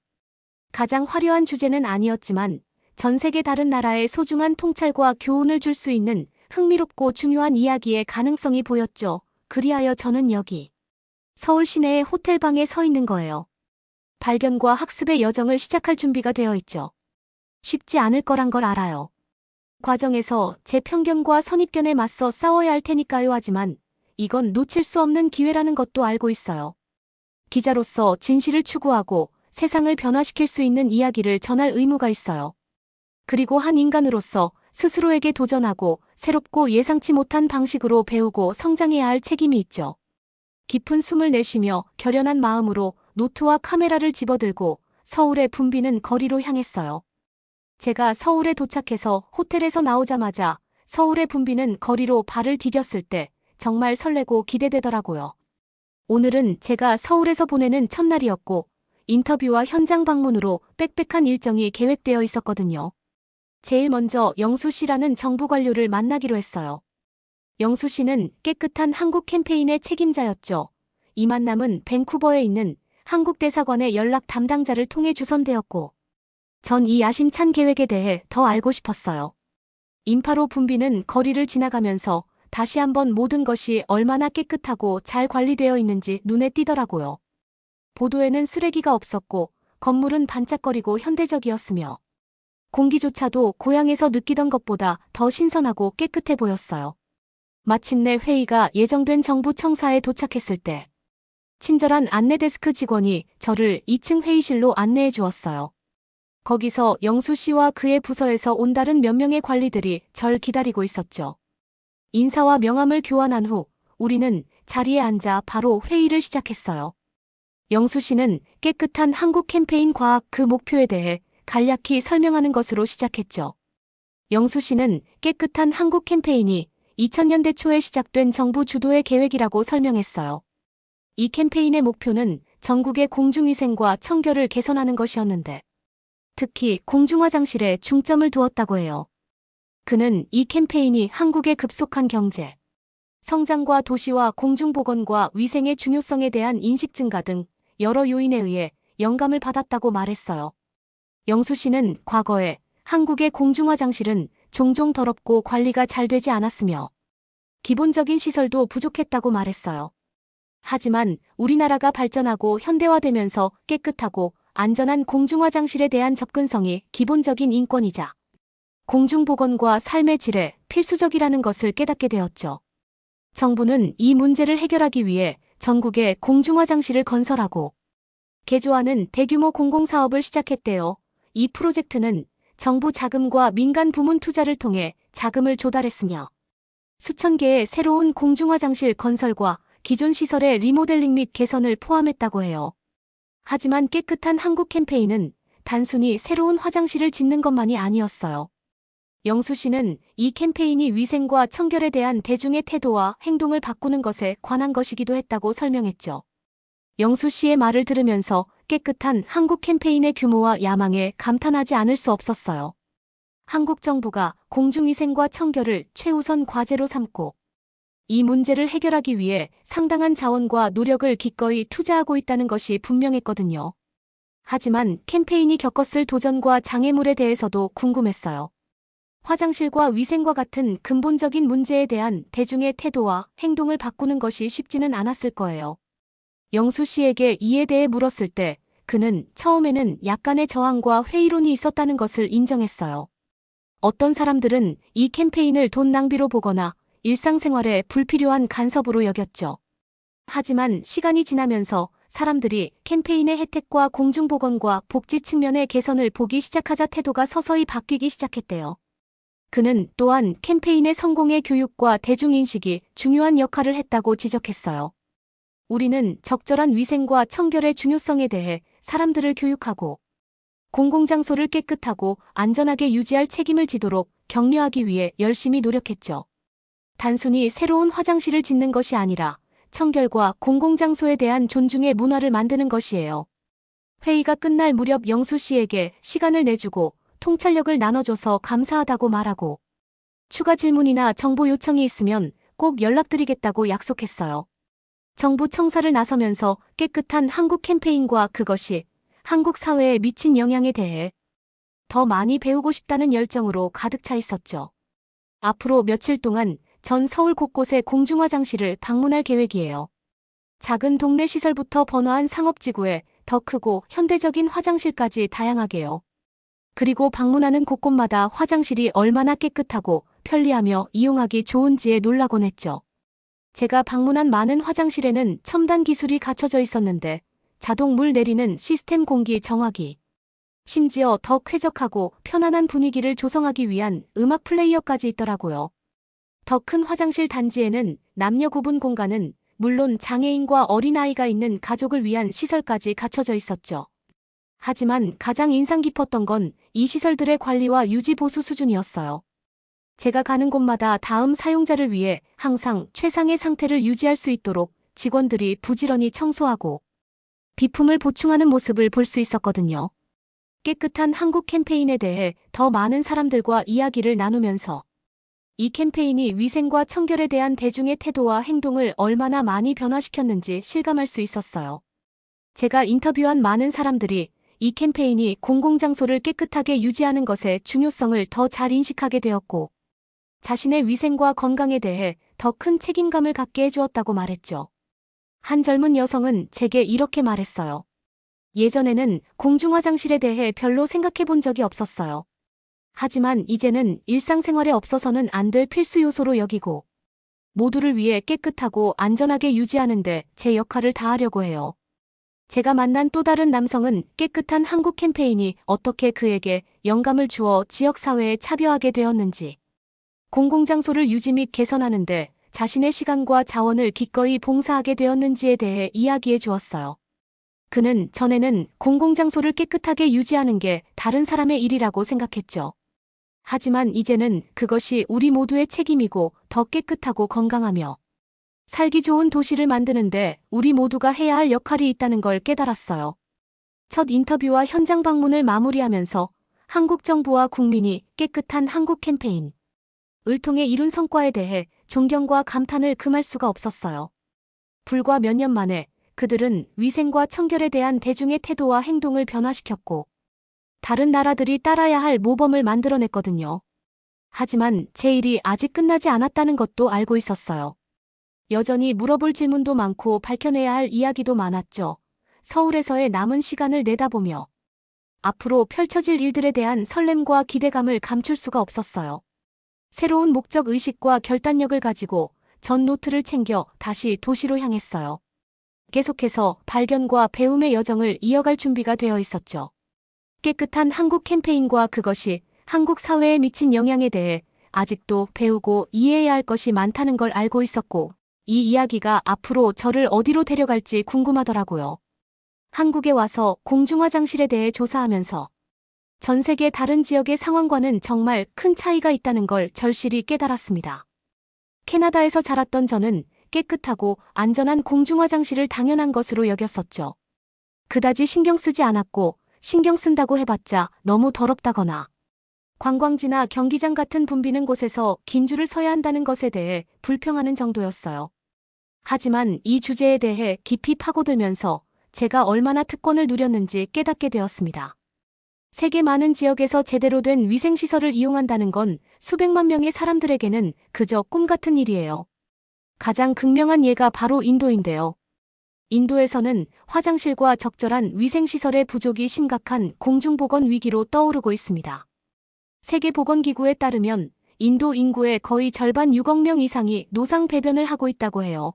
S4: 가장 화려한 주제는 아니었지만 전 세계 다른 나라의 소중한 통찰과 교훈을 줄 수 있는 흥미롭고 중요한 이야기의 가능성이 보였죠. 그리하여 저는 여기 서울 시내의 호텔방에 서 있는 거예요. 발견과 학습의 여정을 시작할 준비가 되어 있죠. 쉽지 않을 거란 걸 알아요. 과정에서 제 편견과 선입견에 맞서 싸워야 할 테니까요. 하지만 이건 놓칠 수 없는 기회라는 것도 알고 있어요. 기자로서 진실을 추구하고 세상을 변화시킬 수 있는 이야기를 전할 의무가 있어요. 그리고 한 인간으로서 스스로에게 도전하고 새롭고 예상치 못한 방식으로 배우고 성장해야 할 책임이 있죠. 깊은 숨을 내쉬며 결연한 마음으로 노트와 카메라를 집어들고 서울의 붐비는 거리로 향했어요. 제가 서울에 도착해서 호텔에서 나오자마자 서울의 붐비는 거리로 발을 디뎠을 때 정말 설레고 기대되더라고요. 오늘은 제가 서울에서 보내는 첫날이었고 인터뷰와 현장 방문으로 빽빽한 일정이 계획되어 있었거든요. 제일 먼저 영수 씨라는 정부 관료를 만나기로 했어요. 영수 씨는 깨끗한 한국 캠페인의 책임자였죠. 이 만남은 밴쿠버에 있는 한국 대사관의 연락 담당자를 통해 주선되었고 전 이 야심찬 계획에 대해 더 알고 싶었어요. 인파로 붐비는 거리를 지나가면서 다시 한번 모든 것이 얼마나 깨끗하고 잘 관리되어 있는지 눈에 띄더라고요. 보도에는 쓰레기가 없었고 건물은 반짝거리고 현대적이었으며 공기조차도 고향에서 느끼던 것보다 더 신선하고 깨끗해 보였어요. 마침내 회의가 예정된 정부 청사에 도착했을 때 친절한 안내데스크 직원이 저를 2층 회의실로 안내해 주었어요. 거기서 영수 씨와 그의 부서에서 온 다른 몇 명의 관리들이 절 기다리고 있었죠. 인사와 명함을 교환한 후 우리는 자리에 앉아 바로 회의를 시작했어요. 영수 씨는 깨끗한 한국 캠페인 과학 그 목표에 대해 간략히 설명하는 것으로 시작했죠. 영수 씨는 깨끗한 한국 캠페인이 2000년대 초에 시작된 정부 주도의 계획이라고 설명했어요. 이 캠페인의 목표는 전국의 공중위생과 청결을 개선하는 것이었는데 특히 공중화장실에 중점을 두었다고 해요. 그는 이 캠페인이 한국의 급속한 경제, 성장과 도시와 공중보건과 위생의 중요성에 대한 인식 증가 등 여러 요인에 의해 영감을 받았다고 말했어요. 영수 씨는 과거에 한국의 공중화장실은 종종 더럽고 관리가 잘 되지 않았으며 기본적인 시설도 부족했다고 말했어요. 하지만 우리나라가 발전하고 현대화되면서 깨끗하고 안전한 공중화장실에 대한 접근성이 기본적인 인권이자 공중보건과 삶의 질에 필수적이라는 것을 깨닫게 되었죠. 정부는 이 문제를 해결하기 위해 전국에 공중화장실을 건설하고 개조하는 대규모 공공사업을 시작했대요. 이 프로젝트는 정부 자금과 민간 부문 투자를 통해 자금을 조달했으며 수천 개의 새로운 공중화장실 건설과 기존 시설의 리모델링 및 개선을 포함했다고 해요. 하지만 깨끗한 한국 캠페인은 단순히 새로운 화장실을 짓는 것만이 아니었어요. 영수 씨는 이 캠페인이 위생과 청결에 대한 대중의 태도와 행동을 바꾸는 것에 관한 것이기도 했다고 설명했죠. 영수 씨의 말을 들으면서 깨끗한 한국 캠페인의 규모와 야망에 감탄하지 않을 수 없었어요. 한국 정부가 공중위생과 청결을 최우선 과제로 삼고 이 문제를 해결하기 위해 상당한 자원과 노력을 기꺼이 투자하고 있다는 것이 분명했거든요. 하지만 캠페인이 겪었을 도전과 장애물에 대해서도 궁금했어요. 화장실과 위생과 같은 근본적인 문제에 대한 대중의 태도와 행동을 바꾸는 것이 쉽지는 않았을 거예요. 영수 씨에게 이에 대해 물었을 때 그는 처음에는 약간의 저항과 회의론이 있었다는 것을 인정했어요. 어떤 사람들은 이 캠페인을 돈 낭비로 보거나 일상생활에 불필요한 간섭으로 여겼죠. 하지만 시간이 지나면서 사람들이 캠페인의 혜택과 공중보건과 복지 측면의 개선을 보기 시작하자 태도가 서서히 바뀌기 시작했대요. 그는 또한 캠페인의 성공의 교육과 대중인식이 중요한 역할을 했다고 지적했어요. 우리는 적절한 위생과 청결의 중요성에 대해 사람들을 교육하고 공공장소를 깨끗하고 안전하게 유지할 책임을 지도록 격려하기 위해 열심히 노력했죠. 단순히 새로운 화장실을 짓는 것이 아니라 청결과 공공장소에 대한 존중의 문화를 만드는 것이에요. 회의가 끝날 무렵 영수 씨에게 시간을 내주고 통찰력을 나눠줘서 감사하다고 말하고 추가 질문이나 정보 요청이 있으면 꼭 연락드리겠다고 약속했어요. 정부 청사를 나서면서 깨끗한 한국 캠페인과 그것이 한국 사회에 미친 영향에 대해 더 많이 배우고 싶다는 열정으로 가득 차 있었죠. 앞으로 며칠 동안 전 서울 곳곳의 공중화장실을 방문할 계획이에요. 작은 동네 시설부터 번화한 상업지구에 더 크고 현대적인 화장실까지 다양하게요. 그리고 방문하는 곳곳마다 화장실이 얼마나 깨끗하고 편리하며 이용하기 좋은지에 놀라곤 했죠. 제가 방문한 많은 화장실에는 첨단 기술이 갖춰져 있었는데 자동 물 내리는 시스템 공기 정화기, 심지어 더 쾌적하고 편안한 분위기를 조성하기 위한 음악 플레이어까지 있더라고요. 더 큰 화장실 단지에는 남녀 구분 공간은 물론 장애인과 어린아이가 있는 가족을 위한 시설까지 갖춰져 있었죠. 하지만 가장 인상 깊었던 건 이 시설들의 관리와 유지 보수 수준이었어요. 제가 가는 곳마다 다음 사용자를 위해 항상 최상의 상태를 유지할 수 있도록 직원들이 부지런히 청소하고 비품을 보충하는 모습을 볼 수 있었거든요. 깨끗한 한국 캠페인에 대해 더 많은 사람들과 이야기를 나누면서 이 캠페인이 위생과 청결에 대한 대중의 태도와 행동을 얼마나 많이 변화시켰는지 실감할 수 있었어요. 제가 인터뷰한 많은 사람들이 이 캠페인이 공공장소를 깨끗하게 유지하는 것의 중요성을 더 잘 인식하게 되었고 자신의 위생과 건강에 대해 더 큰 책임감을 갖게 해주었다고 말했죠. 한 젊은 여성은 제게 이렇게 말했어요. 예전에는 공중화장실에 대해 별로 생각해 본 적이 없었어요. 하지만 이제는 일상생활에 없어서는 안 될 필수 요소로 여기고 모두를 위해 깨끗하고 안전하게 유지하는데 제 역할을 다하려고 해요. 제가 만난 또 다른 남성은 깨끗한 한국 캠페인이 어떻게 그에게 영감을 주어 지역사회에 참여하게 되었는지, 공공장소를 유지 및 개선하는데 자신의 시간과 자원을 기꺼이 봉사하게 되었는지에 대해 이야기해 주었어요. 그는 전에는 공공장소를 깨끗하게 유지하는 게 다른 사람의 일이라고 생각했죠. 하지만 이제는 그것이 우리 모두의 책임이고 더 깨끗하고 건강하며 살기 좋은 도시를 만드는데 우리 모두가 해야 할 역할이 있다는 걸 깨달았어요. 첫 인터뷰와 현장 방문을 마무리하면서 한국 정부와 국민이 깨끗한 한국 캠페인을 통해 이룬 성과에 대해 존경과 감탄을 금할 수가 없었어요. 불과 몇 년 만에 그들은 위생과 청결에 대한 대중의 태도와 행동을 변화시켰고 다른 나라들이 따라야 할 모범을 만들어냈거든요. 하지만 제 일이 아직 끝나지 않았다는 것도 알고 있었어요. 여전히 물어볼 질문도 많고 밝혀내야 할 이야기도 많았죠. 서울에서의 남은 시간을 내다보며 앞으로 펼쳐질 일들에 대한 설렘과 기대감을 감출 수가 없었어요. 새로운 목적 의식과 결단력을 가지고 전 노트를 챙겨 다시 도시로 향했어요. 계속해서 발견과 배움의 여정을 이어갈 준비가 되어 있었죠. 깨끗한 한국 캠페인과 그것이 한국 사회에 미친 영향에 대해 아직도 배우고 이해해야 할 것이 많다는 걸 알고 있었고, 이 이야기가 앞으로 저를 어디로 데려갈지 궁금하더라고요. 한국에 와서 공중화장실에 대해 조사하면서 전 세계 다른 지역의 상황과는 정말 큰 차이가 있다는 걸 절실히 깨달았습니다. 캐나다에서 자랐던 저는 깨끗하고 안전한 공중화장실을 당연한 것으로 여겼었죠. 그다지 신경 쓰지 않았고 신경 쓴다고 해봤자 너무 더럽다거나 관광지나 경기장 같은 붐비는 곳에서 긴 줄을 서야 한다는 것에 대해 불평하는 정도였어요. 하지만 이 주제에 대해 깊이 파고들면서 제가 얼마나 특권을 누렸는지 깨닫게 되었습니다. 세계 많은 지역에서 제대로 된 위생시설을 이용한다는 건 수백만 명의 사람들에게는 그저 꿈 같은 일이에요. 가장 극명한 예가 바로 인도인데요. 인도에서는 화장실과 적절한 위생시설의 부족이 심각한 공중보건 위기로 떠오르고 있습니다. 세계보건기구에 따르면 인도 인구의 거의 절반 6억 명 이상이 노상 배변을 하고 있다고 해요.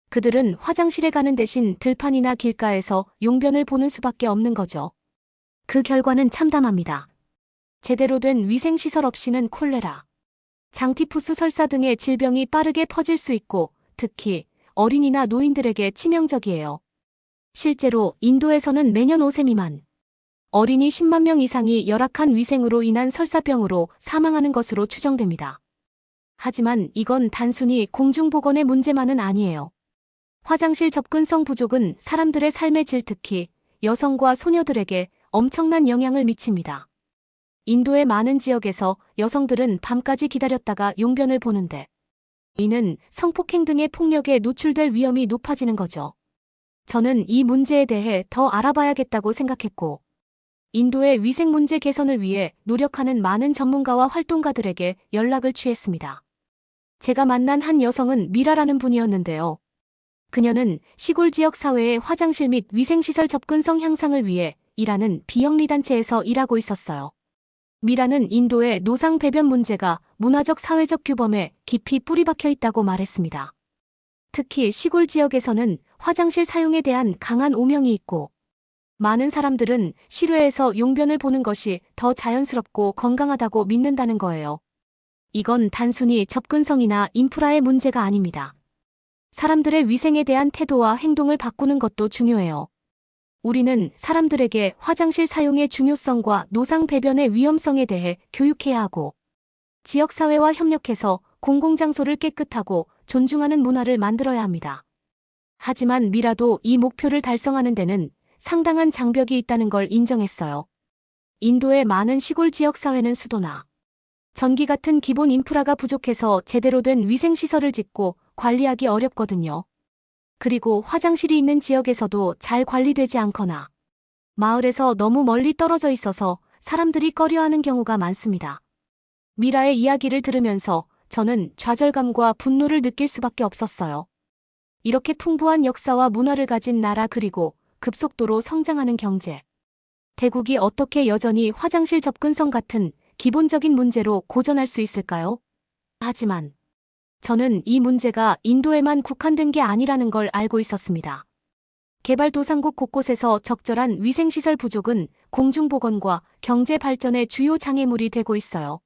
S4: 그들은 화장실에 가는 대신 들판이나 길가에서 용변을 보는 수밖에 없는 거죠. 그 결과는 참담합니다. 제대로 된 위생시설 없이는 콜레라, 장티푸스 설사 등의 질병이 빠르게 퍼질 수 있고 특히 어린이나 노인들에게 치명적이에요. 실제로 인도에서는 매년 5세 미만 어린이 10만 명 이상이 열악한 위생으로 인한 설사병으로 사망하는 것으로 추정됩니다. 하지만 이건 단순히 공중보건의 문제만은 아니에요. 화장실 접근성 부족은 사람들의 삶의 질, 특히 여성과 소녀들에게 엄청난 영향을 미칩니다. 인도의 많은 지역에서 여성들은 밤까지 기다렸다가 용변을 보는데 이는 성폭행 등의 폭력에 노출될 위험이 높아지는 거죠. 저는 이 문제에 대해 더 알아봐야겠다고 생각했고, 인도의 위생 문제 개선을 위해 노력하는 많은 전문가와 활동가들에게 연락을 취했습니다. 제가 만난 한 여성은 미라라는 분이었는데요. 그녀는 시골 지역 사회의 화장실 및 위생시설 접근성 향상을 위해 일하는 비영리단체에서 일하고 있었어요. 미라는 인도의 노상 배변 문제가 문화적 사회적 규범에 깊이 뿌리박혀 있다고 말했습니다. 특히 시골 지역에서는 화장실 사용에 대한 강한 오명이 있고 많은 사람들은 실외에서 용변을 보는 것이 더 자연스럽고 건강하다고 믿는다는 거예요. 이건 단순히 접근성이나 인프라의 문제가 아닙니다. 사람들의 위생에 대한 태도와 행동을 바꾸는 것도 중요해요. 우리는 사람들에게 화장실 사용의 중요성과 노상 배변의 위험성에 대해 교육해야 하고 지역사회와 협력해서 공공장소를 깨끗하고 존중하는 문화를 만들어야 합니다. 하지만 미라도 이 목표를 달성하는 데는 상당한 장벽이 있다는 걸 인정했어요. 인도의 많은 시골 지역사회는 수도나 전기 같은 기본 인프라가 부족해서 제대로 된 위생시설을 짓고 관리하기 어렵거든요. 그리고 화장실이 있는 지역에서도 잘 관리되지 않거나 마을에서 너무 멀리 떨어져 있어서 사람들이 꺼려하는 경우가 많습니다. 미라의 이야기를 들으면서 저는 좌절감과 분노를 느낄 수밖에 없었어요. 이렇게 풍부한 역사와 문화를 가진 나라 그리고 급속도로 성장하는 경제. 대국이 어떻게 여전히 화장실 접근성 같은 기본적인 문제로 고전할 수 있을까요? 하지만 저는 이 문제가 인도에만 국한된 게 아니라는 걸 알고 있었습니다. 개발도상국 곳곳에서 적절한 위생시설 부족은 공중보건과 경제 발전의 주요 장애물이 되고 있어요.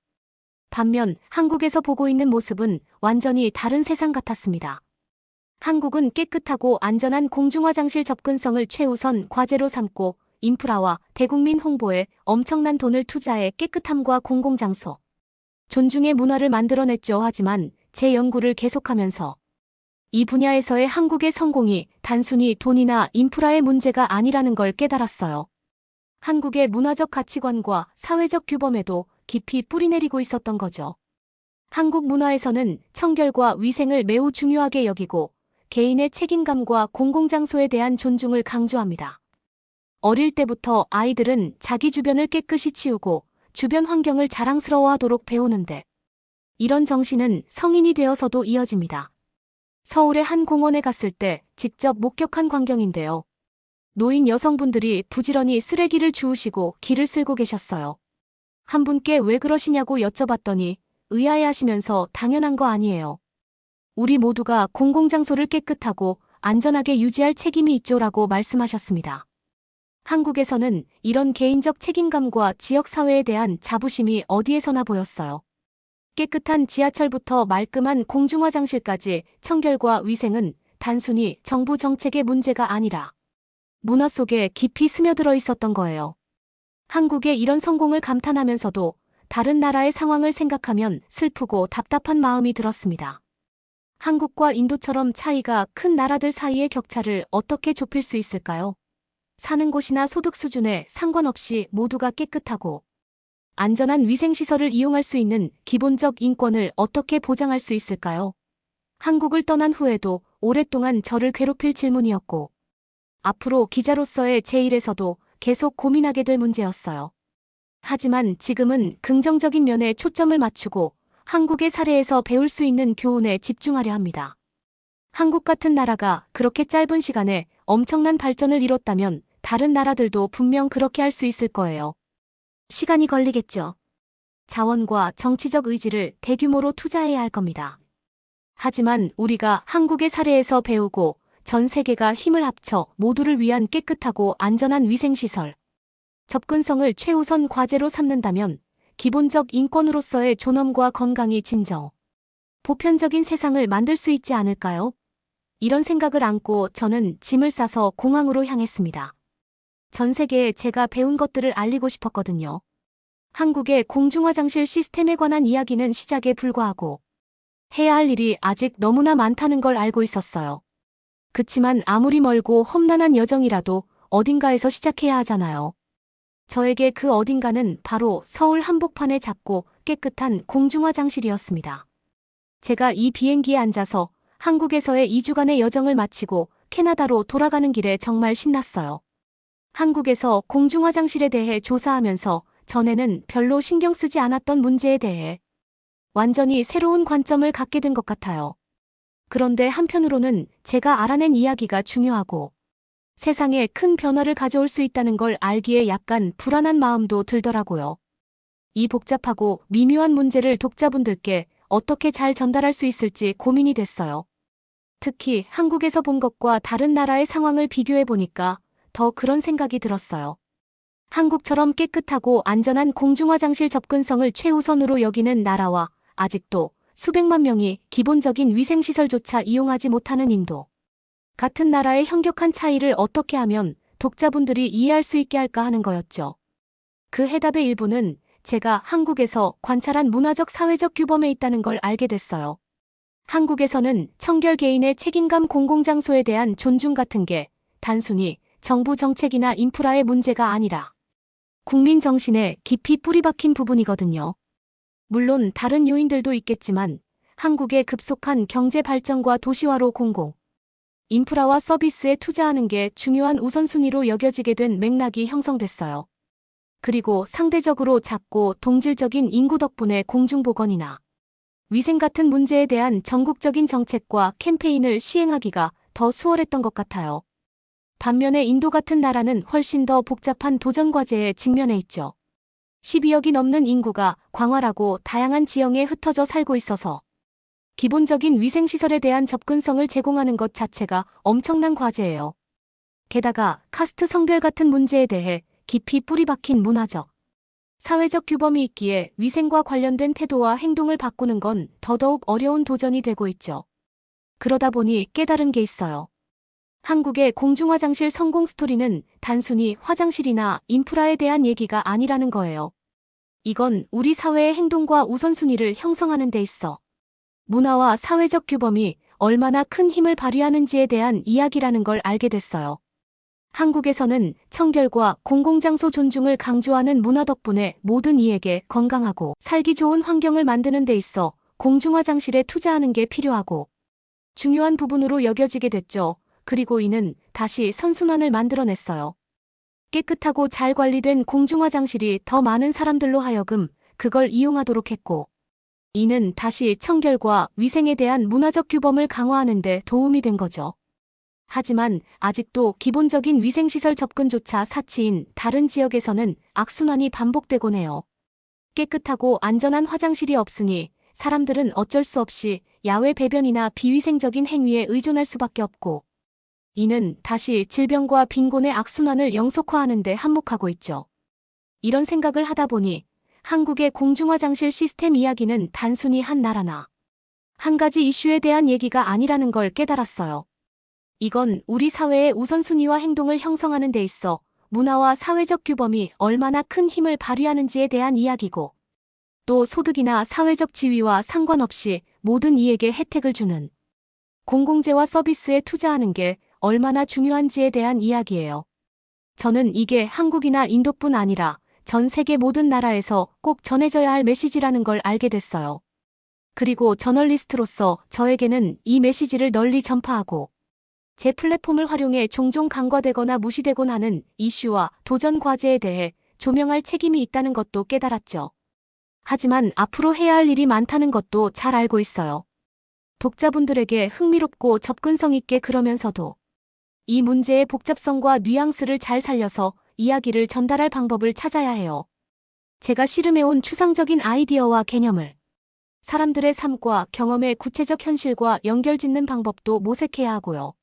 S4: 반면 한국에서 보고 있는 모습은 완전히 다른 세상 같았습니다. 한국은 깨끗하고 안전한 공중화장실 접근성을 최우선 과제로 삼고 인프라와 대국민 홍보에 엄청난 돈을 투자해 깨끗함과 공공장소, 존중의 문화를 만들어냈죠. 하지만 제 연구를 계속하면서 이 분야에서의 한국의 성공이 단순히 돈이나 인프라의 문제가 아니라는 걸 깨달았어요. 한국의 문화적 가치관과 사회적 규범에도 깊이 뿌리내리고 있었던 거죠. 한국 문화에서는 청결과 위생을 매우 중요하게 여기고 개인의 책임감과 공공장소에 대한 존중을 강조합니다. 어릴 때부터 아이들은 자기 주변을 깨끗이 치우고 주변 환경을 자랑스러워하도록 배우는데 이런 정신은 성인이 되어서도 이어집니다. 서울의 한 공원에 갔을 때 직접 목격한 광경인데요. 노인 여성분들이 부지런히 쓰레기를 주우시고 길을 쓸고 계셨어요. 한 분께 왜 그러시냐고 여쭤봤더니 의아해하시면서 당연한 거 아니에요. 우리 모두가 공공장소를 깨끗하고 안전하게 유지할 책임이 있죠라고 말씀하셨습니다. 한국에서는 이런 개인적 책임감과 지역사회에 대한 자부심이 어디에서나 보였어요. 깨끗한 지하철부터 말끔한 공중화장실까지 청결과 위생은 단순히 정부 정책의 문제가 아니라 문화 속에 깊이 스며들어 있었던 거예요. 한국의 이런 성공을 감탄하면서도 다른 나라의 상황을 생각하면 슬프고 답답한 마음이 들었습니다. 한국과 인도처럼 차이가 큰 나라들 사이의 격차를 어떻게 좁힐 수 있을까요? 사는 곳이나 소득 수준에 상관없이 모두가 깨끗하고 안전한 위생시설을 이용할 수 있는 기본적 인권을 어떻게 보장할 수 있을까요? 한국을 떠난 후에도 오랫동안 저를 괴롭힐 질문이었고 앞으로 기자로서의 제 일에서도 계속 고민하게 될 문제였어요. 하지만 지금은 긍정적인 면에 초점을 맞추고 한국의 사례에서 배울 수 있는 교훈에 집중하려 합니다. 한국 같은 나라가 그렇게 짧은 시간에 엄청난 발전을 이뤘다면 다른 나라들도 분명 그렇게 할 수 있을 거예요. 시간이 걸리겠죠. 자원과 정치적 의지를 대규모로 투자해야 할 겁니다. 하지만 우리가 한국의 사례에서 배우고 전 세계가 힘을 합쳐 모두를 위한 깨끗하고 안전한 위생시설, 접근성을 최우선 과제로 삼는다면 기본적 인권으로서의 존엄과 건강이 진정, 보편적인 세상을 만들 수 있지 않을까요? 이런 생각을 안고 저는 짐을 싸서 공항으로 향했습니다. 전 세계에 제가 배운 것들을 알리고 싶었거든요. 한국의 공중화장실 시스템에 관한 이야기는 시작에 불과하고 해야 할 일이 아직 너무나 많다는 걸 알고 있었어요. 그치만 아무리 멀고 험난한 여정이라도 어딘가에서 시작해야 하잖아요. 저에게 그 어딘가는 바로 서울 한복판의 작고 깨끗한 공중화장실이었습니다. 제가 이 비행기에 앉아서 한국에서의 2주간의 여정을 마치고 캐나다로 돌아가는 길에 정말 신났어요. 한국에서 공중화장실에 대해 조사하면서 전에는 별로 신경 쓰지 않았던 문제에 대해 완전히 새로운 관점을 갖게 된 것 같아요. 그런데 한편으로는 제가 알아낸 이야기가 중요하고 세상에 큰 변화를 가져올 수 있다는 걸 알기에 약간 불안한 마음도 들더라고요. 이 복잡하고 미묘한 문제를 독자분들께 어떻게 잘 전달할 수 있을지 고민이 됐어요. 특히 한국에서 본 것과 다른 나라의 상황을 비교해 보니까 더 그런 생각이 들었어요. 한국처럼 깨끗하고 안전한 공중화장실 접근성을 최우선으로 여기는 나라와 아직도 수백만 명이 기본적인 위생시설조차 이용하지 못하는 인도. 같은 나라의 현격한 차이를 어떻게 하면 독자분들이 이해할 수 있게 할까 하는 거였죠. 그 해답의 일부는 제가 한국에서 관찰한 문화적 사회적 규범에 있다는 걸 알게 됐어요. 한국에서는 청결 개인의 책임감 공공장소에 대한 존중 같은 게 단순히 정부 정책이나 인프라의 문제가 아니라 국민 정신에 깊이 뿌리박힌 부분이거든요. 물론 다른 요인들도 있겠지만 한국의 급속한 경제 발전과 도시화로 공공, 인프라와 서비스에 투자하는 게 중요한 우선순위로 여겨지게 된 맥락이 형성됐어요. 그리고 상대적으로 작고 동질적인 인구 덕분에 공중보건이나 위생 같은 문제에 대한 전국적인 정책과 캠페인을 시행하기가 더 수월했던 것 같아요. 반면에 인도 같은 나라는 훨씬 더 복잡한 도전 과제에 직면해 있죠. 12억이 넘는 인구가 광활하고 다양한 지형에 흩어져 살고 있어서 기본적인 위생시설에 대한 접근성을 제공하는 것 자체가 엄청난 과제예요. 게다가 카스트 성별 같은 문제에 대해 깊이 뿌리박힌 문화적, 사회적 규범이 있기에 위생과 관련된 태도와 행동을 바꾸는 건 더더욱 어려운 도전이 되고 있죠. 그러다 보니 깨달은 게 있어요. 한국의 공중화장실 성공 스토리는 단순히 화장실이나 인프라에 대한 얘기가 아니라는 거예요. 이건 우리 사회의 행동과 우선순위를 형성하는 데 있어 문화와 사회적 규범이 얼마나 큰 힘을 발휘하는지에 대한 이야기라는 걸 알게 됐어요. 한국에서는 청결과 공공장소 존중을 강조하는 문화 덕분에 모든 이에게 건강하고 살기 좋은 환경을 만드는 데 있어 공중화장실에 투자하는 게 필요하고 중요한 부분으로 여겨지게 됐죠. 그리고 이는 다시 선순환을 만들어냈어요. 깨끗하고 잘 관리된 공중화장실이 더 많은 사람들로 하여금 그걸 이용하도록 했고, 이는 다시 청결과 위생에 대한 문화적 규범을 강화하는 데 도움이 된 거죠. 하지만 아직도 기본적인 위생시설 접근조차 사치인 다른 지역에서는 악순환이 반복되곤 해요. 깨끗하고 안전한 화장실이 없으니 사람들은 어쩔 수 없이 야외 배변이나 비위생적인 행위에 의존할 수밖에 없고, 이는 다시 질병과 빈곤의 악순환을 영속화하는 데 한몫하고 있죠. 이런 생각을 하다 보니 한국의 공중화장실 시스템 이야기는 단순히 한 나라나 한 가지 이슈에 대한 얘기가 아니라는 걸 깨달았어요. 이건 우리 사회의 우선순위와 행동을 형성하는 데 있어 문화와 사회적 규범이 얼마나 큰 힘을 발휘하는지에 대한 이야기고, 또 소득이나 사회적 지위와 상관없이 모든 이에게 혜택을 주는 공공재와 서비스에 투자하는 게 얼마나 중요한지에 대한 이야기예요. 저는 이게 한국이나 인도뿐 아니라 전 세계 모든 나라에서 꼭 전해져야 할 메시지라는 걸 알게 됐어요. 그리고 저널리스트로서 저에게는 이 메시지를 널리 전파하고 제 플랫폼을 활용해 종종 간과되거나 무시되곤 하는 이슈와 도전 과제에 대해 조명할 책임이 있다는 것도 깨달았죠. 하지만 앞으로 해야 할 일이 많다는 것도 잘 알고 있어요. 독자분들에게 흥미롭고 접근성 있게 그러면서도 이 문제의 복잡성과 뉘앙스를 잘 살려서 이야기를 전달할 방법을 찾아야 해요. 제가 씨름해온 추상적인 아이디어와 개념을 사람들의 삶과 경험의 구체적 현실과 연결짓는 방법도 모색해야 하고요.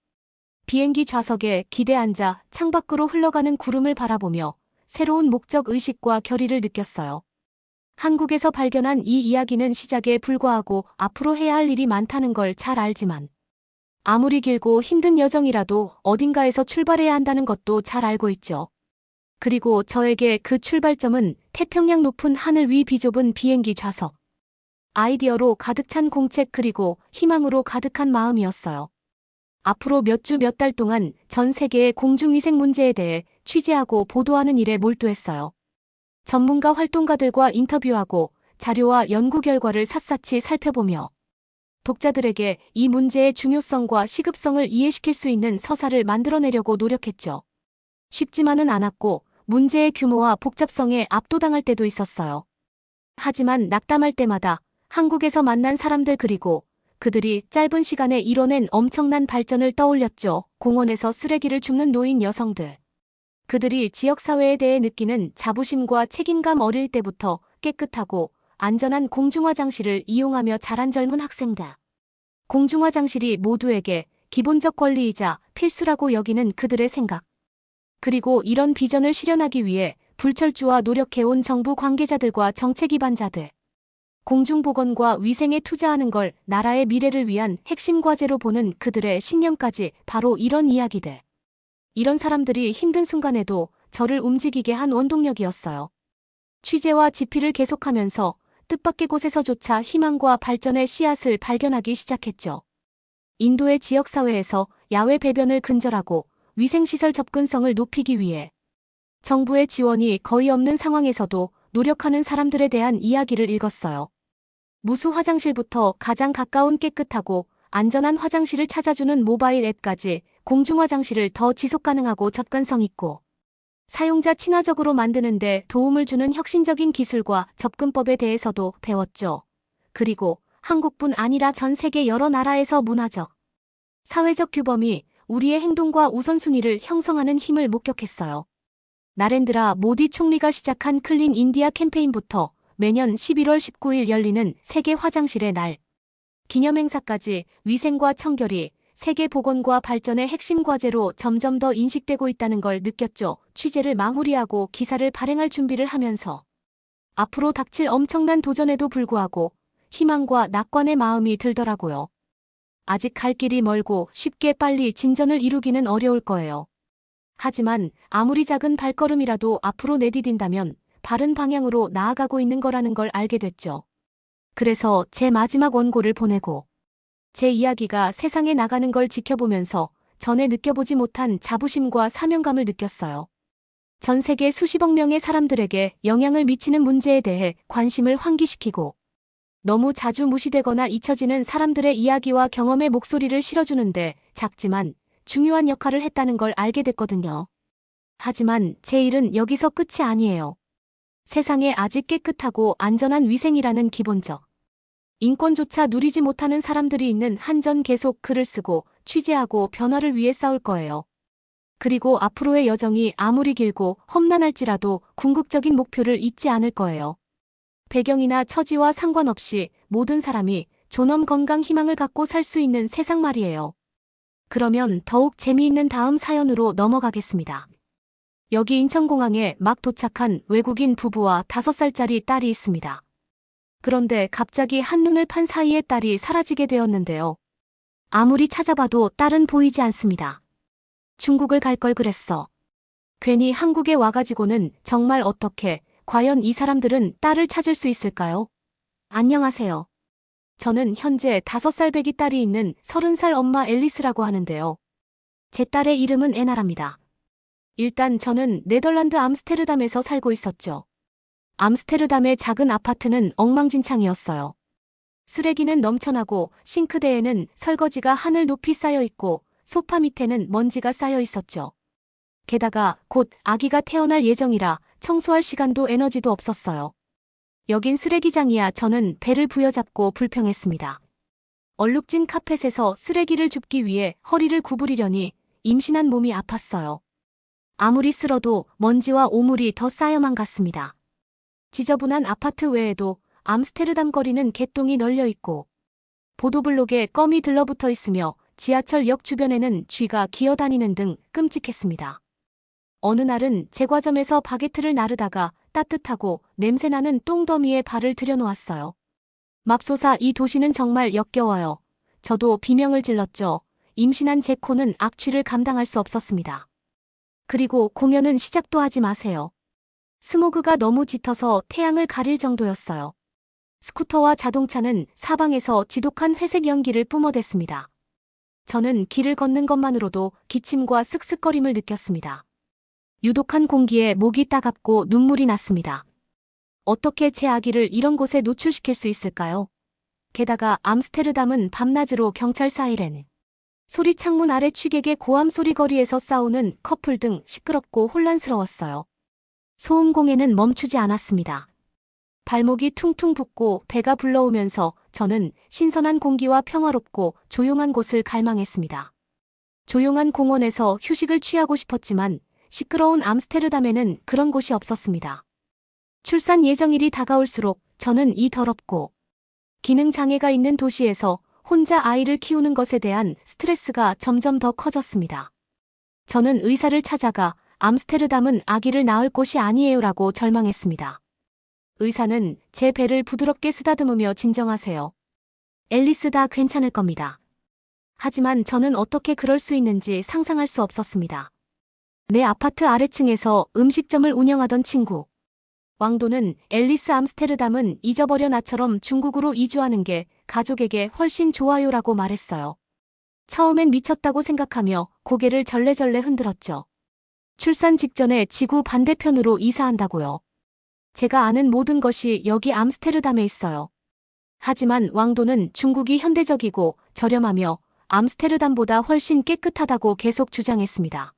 S4: 비행기 좌석에 기대 앉아 창밖으로 흘러가는 구름을 바라보며 새로운 목적 의식과 결의를 느꼈어요. 한국에서 발견한 이 이야기는 시작에 불과하고 앞으로 해야 할 일이 많다는 걸 잘 알지만, 아무리 길고 힘든 여정이라도 어딘가에서 출발해야 한다는 것도 잘 알고 있죠. 그리고 저에게 그 출발점은 태평양 높은 하늘 위 비좁은 비행기 좌석. 아이디어로 가득 찬 공책 그리고 희망으로 가득한 마음이었어요. 앞으로 몇 주 몇 달 동안 전 세계의 공중위생 문제에 대해 취재하고 보도하는 일에 몰두했어요. 전문가 활동가들과 인터뷰하고 자료와 연구 결과를 샅샅이 살펴보며 독자들에게 이 문제의 중요성과 시급성을 이해시킬 수 있는 서사를 만들어내려고 노력했죠. 쉽지만은 않았고 문제의 규모와 복잡성에 압도당할 때도 있었어요. 하지만 낙담할 때마다 한국에서 만난 사람들 그리고 그들이 짧은 시간에 이뤄낸 엄청난 발전을 떠올렸죠. 공원에서 쓰레기를 줍는 노인 여성들. 그들이 지역사회에 대해 느끼는 자부심과 책임감, 어릴 때부터 깨끗하고 안전한 공중화장실을 이용하며 자란 젊은 학생들. 공중화장실이 모두에게 기본적 권리이자 필수라고 여기는 그들의 생각. 그리고 이런 비전을 실현하기 위해 불철주와 노력해온 정부 관계자들과 정책 위반자들. 공중보건과 위생에 투자하는 걸 나라의 미래를 위한 핵심 과제로 보는 그들의 신념까지 바로 이런 이야기들. 이런 사람들이 힘든 순간에도 저를 움직이게 한 원동력이었어요. 취재와 집필을 계속하면서 뜻밖의 곳에서조차 희망과 발전의 씨앗을 발견하기 시작했죠. 인도의 지역사회에서 야외 배변을 근절하고 위생시설 접근성을 높이기 위해 정부의 지원이 거의 없는 상황에서도 노력하는 사람들에 대한 이야기를 읽었어요. 무수 화장실부터 가장 가까운 깨끗하고 안전한 화장실을 찾아주는 모바일 앱까지 공중화장실을 더 지속가능하고 접근성 있고 사용자 친화적으로 만드는데 도움을 주는 혁신적인 기술과 접근법에 대해서도 배웠죠. 그리고 한국뿐 아니라 전 세계 여러 나라에서 문화적, 사회적 규범이 우리의 행동과 우선순위를 형성하는 힘을 목격했어요. 나렌드라 모디 총리가 시작한 클린 인디아 캠페인부터 매년 11월 19일 열리는 세계 화장실의 날 기념행사까지 위생과 청결이 세계 보건과 발전의 핵심 과제로 점점 더 인식되고 있다는 걸 느꼈죠. 취재를 마무리하고 기사를 발행할 준비를 하면서 앞으로 닥칠 엄청난 도전에도 불구하고 희망과 낙관의 마음이 들더라고요. 아직 갈 길이 멀고 쉽게 빨리 진전을 이루기는 어려울 거예요. 하지만 아무리 작은 발걸음이라도 앞으로 내디딘다면 바른 방향으로 나아가고 있는 거라는 걸 알게 됐죠. 그래서 제 마지막 원고를 보내고 제 이야기가 세상에 나가는 걸 지켜보면서 전에 느껴보지 못한 자부심과 사명감을 느꼈어요. 전 세계 수십억 명의 사람들에게 영향을 미치는 문제에 대해 관심을 환기시키고 너무 자주 무시되거나 잊혀지는 사람들의 이야기와 경험의 목소리를 실어주는데 작지만 중요한 역할을 했다는 걸 알게 됐거든요. 하지만 제 일은 여기서 끝이 아니에요. 세상에 아직 깨끗하고 안전한 위생이라는 기본적 인권조차 누리지 못하는 사람들이 있는 한전 계속 글을 쓰고 취재하고 변화를 위해 싸울 거예요. 그리고 앞으로의 여정이 아무리 길고 험난할지라도 궁극적인 목표를 잊지 않을 거예요. 배경이나 처지와 상관없이 모든 사람이 존엄 건강 희망을 갖고 살 수 있는 세상 말이에요. 그러면 더욱 재미있는 다음 사연으로 넘어가겠습니다. 여기 인천공항에 막 도착한 외국인 부부와 5살짜리 딸이 있습니다. 그런데 갑자기 한눈을 판 사이에 딸이 사라지게 되었는데요. 아무리 찾아봐도 딸은 보이지 않습니다. 중국을 갈 걸 그랬어. 괜히 한국에 와가지고는 정말 어떻게, 과연 이 사람들은 딸을 찾을 수 있을까요? 안녕하세요. 저는 현재 5살 배기 딸이 있는 30살 엄마 앨리스라고 하는데요. 제 딸의 이름은 애나랍니다. 일단 저는 네덜란드 암스테르담에서 살고 있었죠. 암스테르담의 작은 아파트는 엉망진창이었어요. 쓰레기는 넘쳐나고 싱크대에는 설거지가 하늘 높이 쌓여 있고 소파 밑에는 먼지가 쌓여 있었죠. 게다가 곧 아기가 태어날 예정이라 청소할 시간도 에너지도 없었어요. 여긴 쓰레기장이야. 저는 배를 부여잡고 불평했습니다. 얼룩진 카펫에서 쓰레기를 줍기 위해 허리를 구부리려니 임신한 몸이 아팠어요. 아무리 쓸어도 먼지와 오물이 더 쌓여만 갔습니다. 지저분한 아파트 외에도 암스테르담 거리는 개똥이 널려 있고 보도블록에 껌이 들러붙어 있으며 지하철역 주변에는 쥐가 기어다니는 등 끔찍했습니다. 어느 날은 제과점에서 바게트를 나르다가 따뜻하고 냄새나는 똥더미에 발을 들여놓았어요. 맙소사, 이 도시는 정말 역겨워요. 저도 비명을 질렀죠. 임신한 제 코는 악취를 감당할 수 없었습니다. 그리고 공연은 시작도 하지 마세요. 스모그가 너무 짙어서 태양을 가릴 정도였어요. 스쿠터와 자동차는 사방에서 지독한 회색 연기를 뿜어댔습니다. 저는 길을 걷는 것만으로도 기침과 쓱쓱거림을 느꼈습니다. 유독한 공기에 목이 따갑고 눈물이 났습니다. 어떻게 제 아기를 이런 곳에 노출시킬 수 있을까요? 게다가 암스테르담은 밤낮으로 경찰 사이렌, 소리 창문 아래 취객의 고함 소리 거리에서 싸우는 커플 등 시끄럽고 혼란스러웠어요. 소음공해는 멈추지 않았습니다. 발목이 퉁퉁 붓고 배가 불러오면서 저는 신선한 공기와 평화롭고 조용한 곳을 갈망했습니다. 조용한 공원에서 휴식을 취하고 싶었지만 시끄러운 암스테르담에는 그런 곳이 없었습니다. 출산 예정일이 다가올수록 저는 이 더럽고 기능장애가 있는 도시에서 혼자 아이를 키우는 것에 대한 스트레스가 점점 더 커졌습니다. 저는 의사를 찾아가 암스테르담은 아기를 낳을 곳이 아니에요라고 절망했습니다. 의사는 제 배를 부드럽게 쓰다듬으며 진정하세요. 앨리스, 다 괜찮을 겁니다. 하지만 저는 어떻게 그럴 수 있는지 상상할 수 없었습니다. 내 아파트 아래층에서 음식점을 운영하던 친구 왕도는 앨리스, 암스테르담은 잊어버려, 나처럼 중국으로 이주하는 게 가족에게 훨씬 좋아요라고 말했어요. 처음엔 미쳤다고 생각하며 고개를 절레절레 흔들었죠. 출산 직전에 지구 반대편으로 이사한다고요. 제가 아는 모든 것이 여기 암스테르담에 있어요. 하지만 왕도는 중국이 현대적이고 저렴하며 암스테르담보다 훨씬 깨끗하다고 계속 주장했습니다.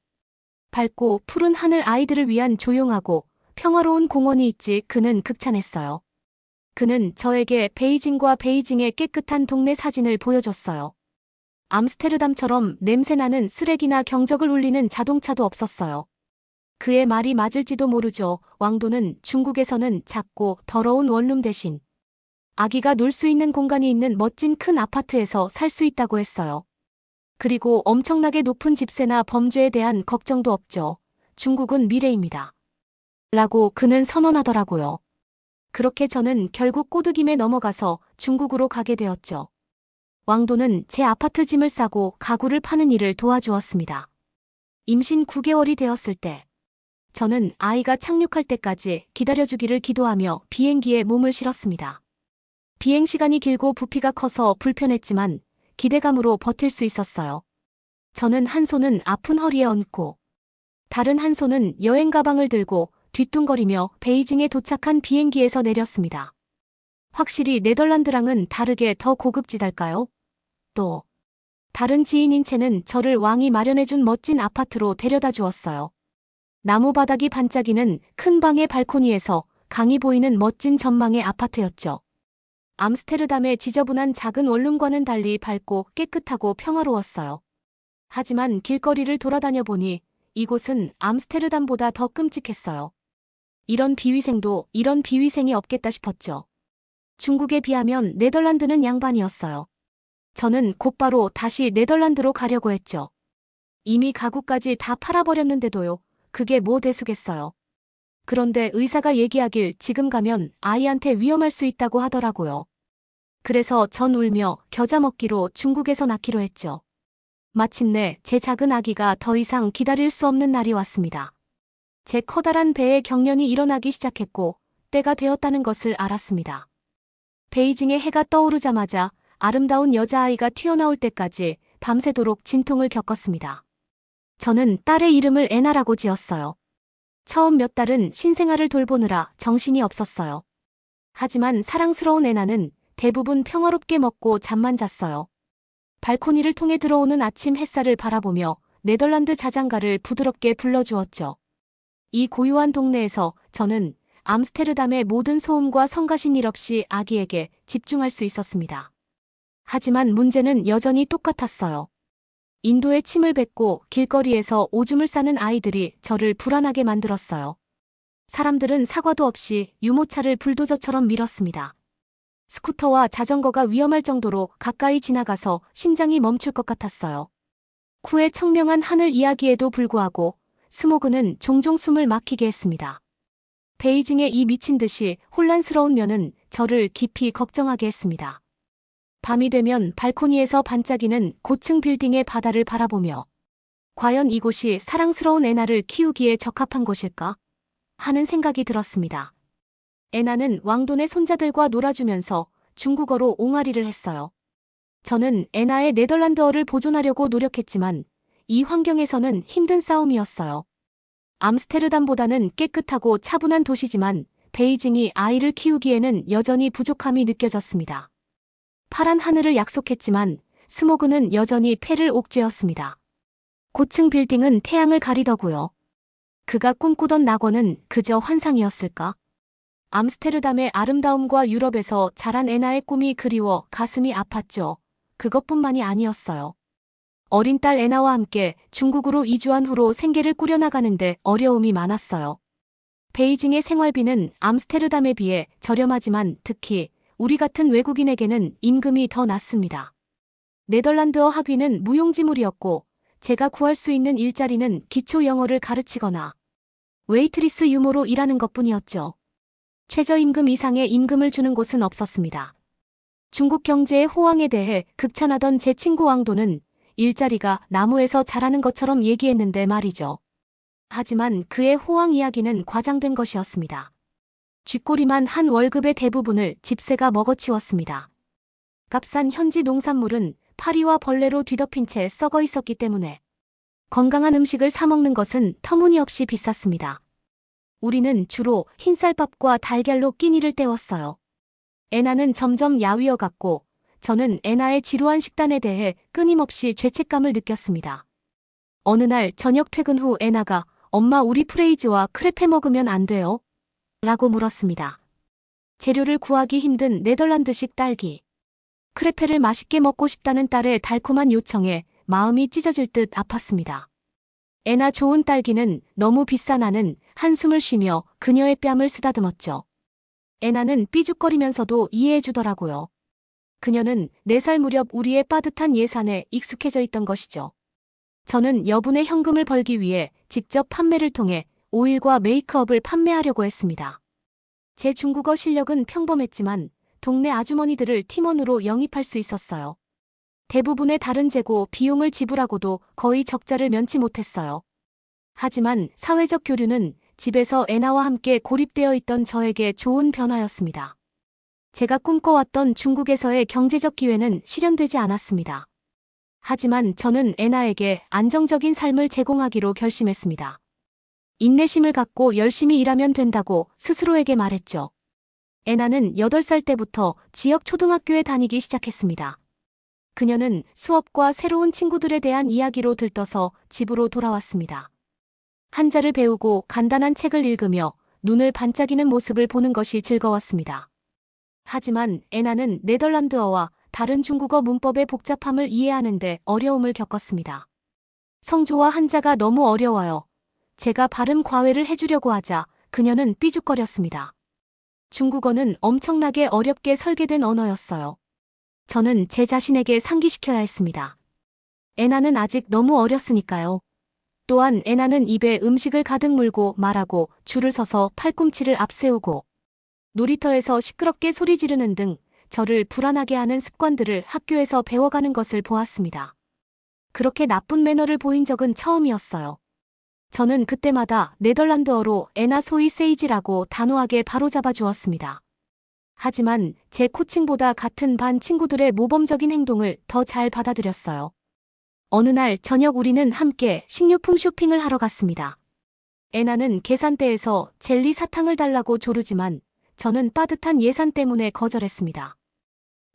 S4: 밝고 푸른 하늘, 아이들을 위한 조용하고 평화로운 공원이 있지. 그는 극찬했어요. 그는 저에게 베이징과 베이징의 깨끗한 동네 사진을 보여줬어요. 암스테르담처럼 냄새나는 쓰레기나 경적을 울리는 자동차도 없었어요. 그의 말이 맞을지도 모르죠. 왕도는 중국에서는 작고 더러운 원룸 대신 아기가 놀 수 있는 공간이 있는 멋진 큰 아파트에서 살 수 있다고 했어요. 그리고 엄청나게 높은 집세나 범죄에 대한 걱정도 없죠. 중국은 미래입니다. 라고 그는 선언하더라고요. 그렇게 저는 결국 꼬드김에 넘어가서 중국으로 가게 되었죠. 왕도는 제 아파트 짐을 싸고 가구를 파는 일을 도와주었습니다. 임신 9개월이 되었을 때 저는 아이가 착륙할 때까지 기다려주기를 기도하며 비행기에 몸을 실었습니다. 비행 시간이 길고 부피가 커서 불편했지만 기대감으로 버틸 수 있었어요. 저는 한 손은 아픈 허리에 얹고 다른 한 손은 여행 가방을 들고 뒤뚱거리며 베이징에 도착한 비행기에서 내렸습니다. 확실히 네덜란드랑은 다르게 더 고급지달까요? 또 다른 지인인 채는 저를 왕이 마련해준 멋진 아파트로 데려다 주었어요. 나무 바닥이 반짝이는 큰 방의 발코니에서 강이 보이는 멋진 전망의 아파트였죠. 암스테르담의 지저분한 작은 원룸과는 달리 밝고 깨끗하고 평화로웠어요. 하지만 길거리를 돌아다녀 보니 이곳은 암스테르담보다 더 끔찍했어요. 이런 비위생이 없겠다 싶었죠. 중국에 비하면 네덜란드는 양반이었어요. 저는 곧바로 다시 네덜란드로 가려고 했죠. 이미 가구까지 다 팔아버렸는데도요. 그게 뭐 대수겠어요. 그런데 의사가 얘기하길 지금 가면 아이한테 위험할 수 있다고 하더라고요. 그래서 전 울며 겨자 먹기로 중국에서 낳기로 했죠. 마침내 제 작은 아기가 더 이상 기다릴 수 없는 날이 왔습니다. 제 커다란 배에 경련이 일어나기 시작했고 때가 되었다는 것을 알았습니다. 베이징에 해가 떠오르자마자 아름다운 여자아이가 튀어나올 때까지 밤새도록 진통을 겪었습니다. 저는 딸의 이름을 애나라고 지었어요. 처음 몇 달은 신생아를 돌보느라 정신이 없었어요. 하지만 사랑스러운 애나는 대부분 평화롭게 먹고 잠만 잤어요. 발코니를 통해 들어오는 아침 햇살을 바라보며 네덜란드 자장가를 부드럽게 불러주었죠. 이 고요한 동네에서 저는 암스테르담의 모든 소음과 성가신 일 없이 아기에게 집중할 수 있었습니다. 하지만 문제는 여전히 똑같았어요. 인도에 침을 뱉고 길거리에서 오줌을 싸는 아이들이 저를 불안하게 만들었어요. 사람들은 사과도 없이 유모차를 불도저처럼 밀었습니다. 스쿠터와 자전거가 위험할 정도로 가까이 지나가서 심장이 멈출 것 같았어요. 쿠의 청명한 하늘 이야기에도 불구하고 스모그는 종종 숨을 막히게 했습니다. 베이징의 이 미친 듯이 혼란스러운 면은 저를 깊이 걱정하게 했습니다. 밤이 되면 발코니에서 반짝이는 고층 빌딩의 바다를 바라보며 과연 이곳이 사랑스러운 애나를 키우기에 적합한 곳일까? 하는 생각이 들었습니다. 애나는 왕돈의 손자들과 놀아주면서 중국어로 옹알이를 했어요. 저는 애나의 네덜란드어를 보존하려고 노력했지만 이 환경에서는 힘든 싸움이었어요. 암스테르담보다는 깨끗하고 차분한 도시지만 베이징이 아이를 키우기에는 여전히 부족함이 느껴졌습니다. 파란 하늘을 약속했지만 스모그는 여전히 폐를 옥죄었습니다. 고층 빌딩은 태양을 가리더구요. 그가 꿈꾸던 낙원은 그저 환상이었을까? 암스테르담의 아름다움과 유럽에서 자란 애나의 꿈이 그리워 가슴이 아팠죠. 그것뿐만이 아니었어요. 어린 딸 애나와 함께 중국으로 이주한 후로 생계를 꾸려나가는데 어려움이 많았어요. 베이징의 생활비는 암스테르담에 비해 저렴하지만 특히 우리 같은 외국인에게는 임금이 더 낮습니다. 네덜란드어 학위는 무용지물이었고 제가 구할 수 있는 일자리는 기초 영어를 가르치거나 웨이트리스 유모로 일하는 것뿐이었죠. 최저임금 이상의 임금을 주는 곳은 없었습니다. 중국 경제의 호황에 대해 극찬하던 제 친구 왕도는 일자리가 나무에서 자라는 것처럼 얘기했는데 말이죠. 하지만 그의 호황 이야기는 과장된 것이었습니다. 쥐꼬리만 한 월급의 대부분을 집세가 먹어치웠습니다. 값싼 현지 농산물은 파리와 벌레로 뒤덮인 채 썩어 있었기 때문에 건강한 음식을 사 먹는 것은 터무니없이 비쌌습니다. 우리는 주로 흰쌀밥과 달걀로 끼니를 때웠어요. 애나는 점점 야위어 갔고 저는 애나의 지루한 식단에 대해 끊임없이 죄책감을 느꼈습니다. 어느 날 저녁 퇴근 후 애나가 엄마 우리 프레이즈와 크레페 먹으면 안 돼요? 라고 물었습니다. 재료를 구하기 힘든 네덜란드식 딸기. 크레페를 맛있게 먹고 싶다는 딸의 달콤한 요청에 마음이 찢어질 듯 아팠습니다. 애나 좋은 딸기는 너무 비싸나는 한숨을 쉬며 그녀의 뺨을 쓰다듬었죠. 애나는 삐죽거리면서도 이해해주더라고요. 그녀는 4살 무렵 우리의 빠듯한 예산에 익숙해져 있던 것이죠. 저는 여분의 현금을 벌기 위해 직접 판매를 통해 오일과 메이크업을 판매하려고 했습니다. 제 중국어 실력은 평범했지만 동네 아주머니들을 팀원으로 영입할 수 있었어요. 대부분의 다른 재고 비용을 지불하고도 거의 적자를 면치 못했어요. 하지만 사회적 교류는 집에서 애나와 함께 고립되어 있던 저에게 좋은 변화였습니다. 제가 꿈꿔왔던 중국에서의 경제적 기회는 실현되지 않았습니다. 하지만 저는 애나에게 안정적인 삶을 제공하기로 결심했습니다. 인내심을 갖고 열심히 일하면 된다고 스스로에게 말했죠. 애나는 8살 때부터 지역 초등학교에 다니기 시작했습니다. 그녀는 수업과 새로운 친구들에 대한 이야기로 들떠서 집으로 돌아왔습니다. 한자를 배우고 간단한 책을 읽으며 눈을 반짝이는 모습을 보는 것이 즐거웠습니다. 하지만 애나는 네덜란드어와 다른 중국어 문법의 복잡함을 이해하는데 어려움을 겪었습니다. 성조와 한자가 너무 어려워요. 제가 발음 과외를 해주려고 하자 그녀는 삐죽거렸습니다. 중국어는 엄청나게 어렵게 설계된 언어였어요. 저는 제 자신에게 상기시켜야 했습니다. 애나는 아직 너무 어렸으니까요. 또한 애나는 입에 음식을 가득 물고 말하고 줄을 서서 팔꿈치를 앞세우고 놀이터에서 시끄럽게 소리 지르는 등 저를 불안하게 하는 습관들을 학교에서 배워가는 것을 보았습니다. 그렇게 나쁜 매너를 보인 적은 처음이었어요. 저는 그때마다 네덜란드어로 애나 소이 세이지라고 단호하게 바로잡아 주었습니다. 하지만 제 코칭보다 같은 반 친구들의 모범적인 행동을 더 잘 받아들였어요. 어느 날 저녁 우리는 함께 식료품 쇼핑을 하러 갔습니다. 애나는 계산대에서 젤리 사탕을 달라고 조르지만 저는 빠듯한 예산 때문에 거절했습니다.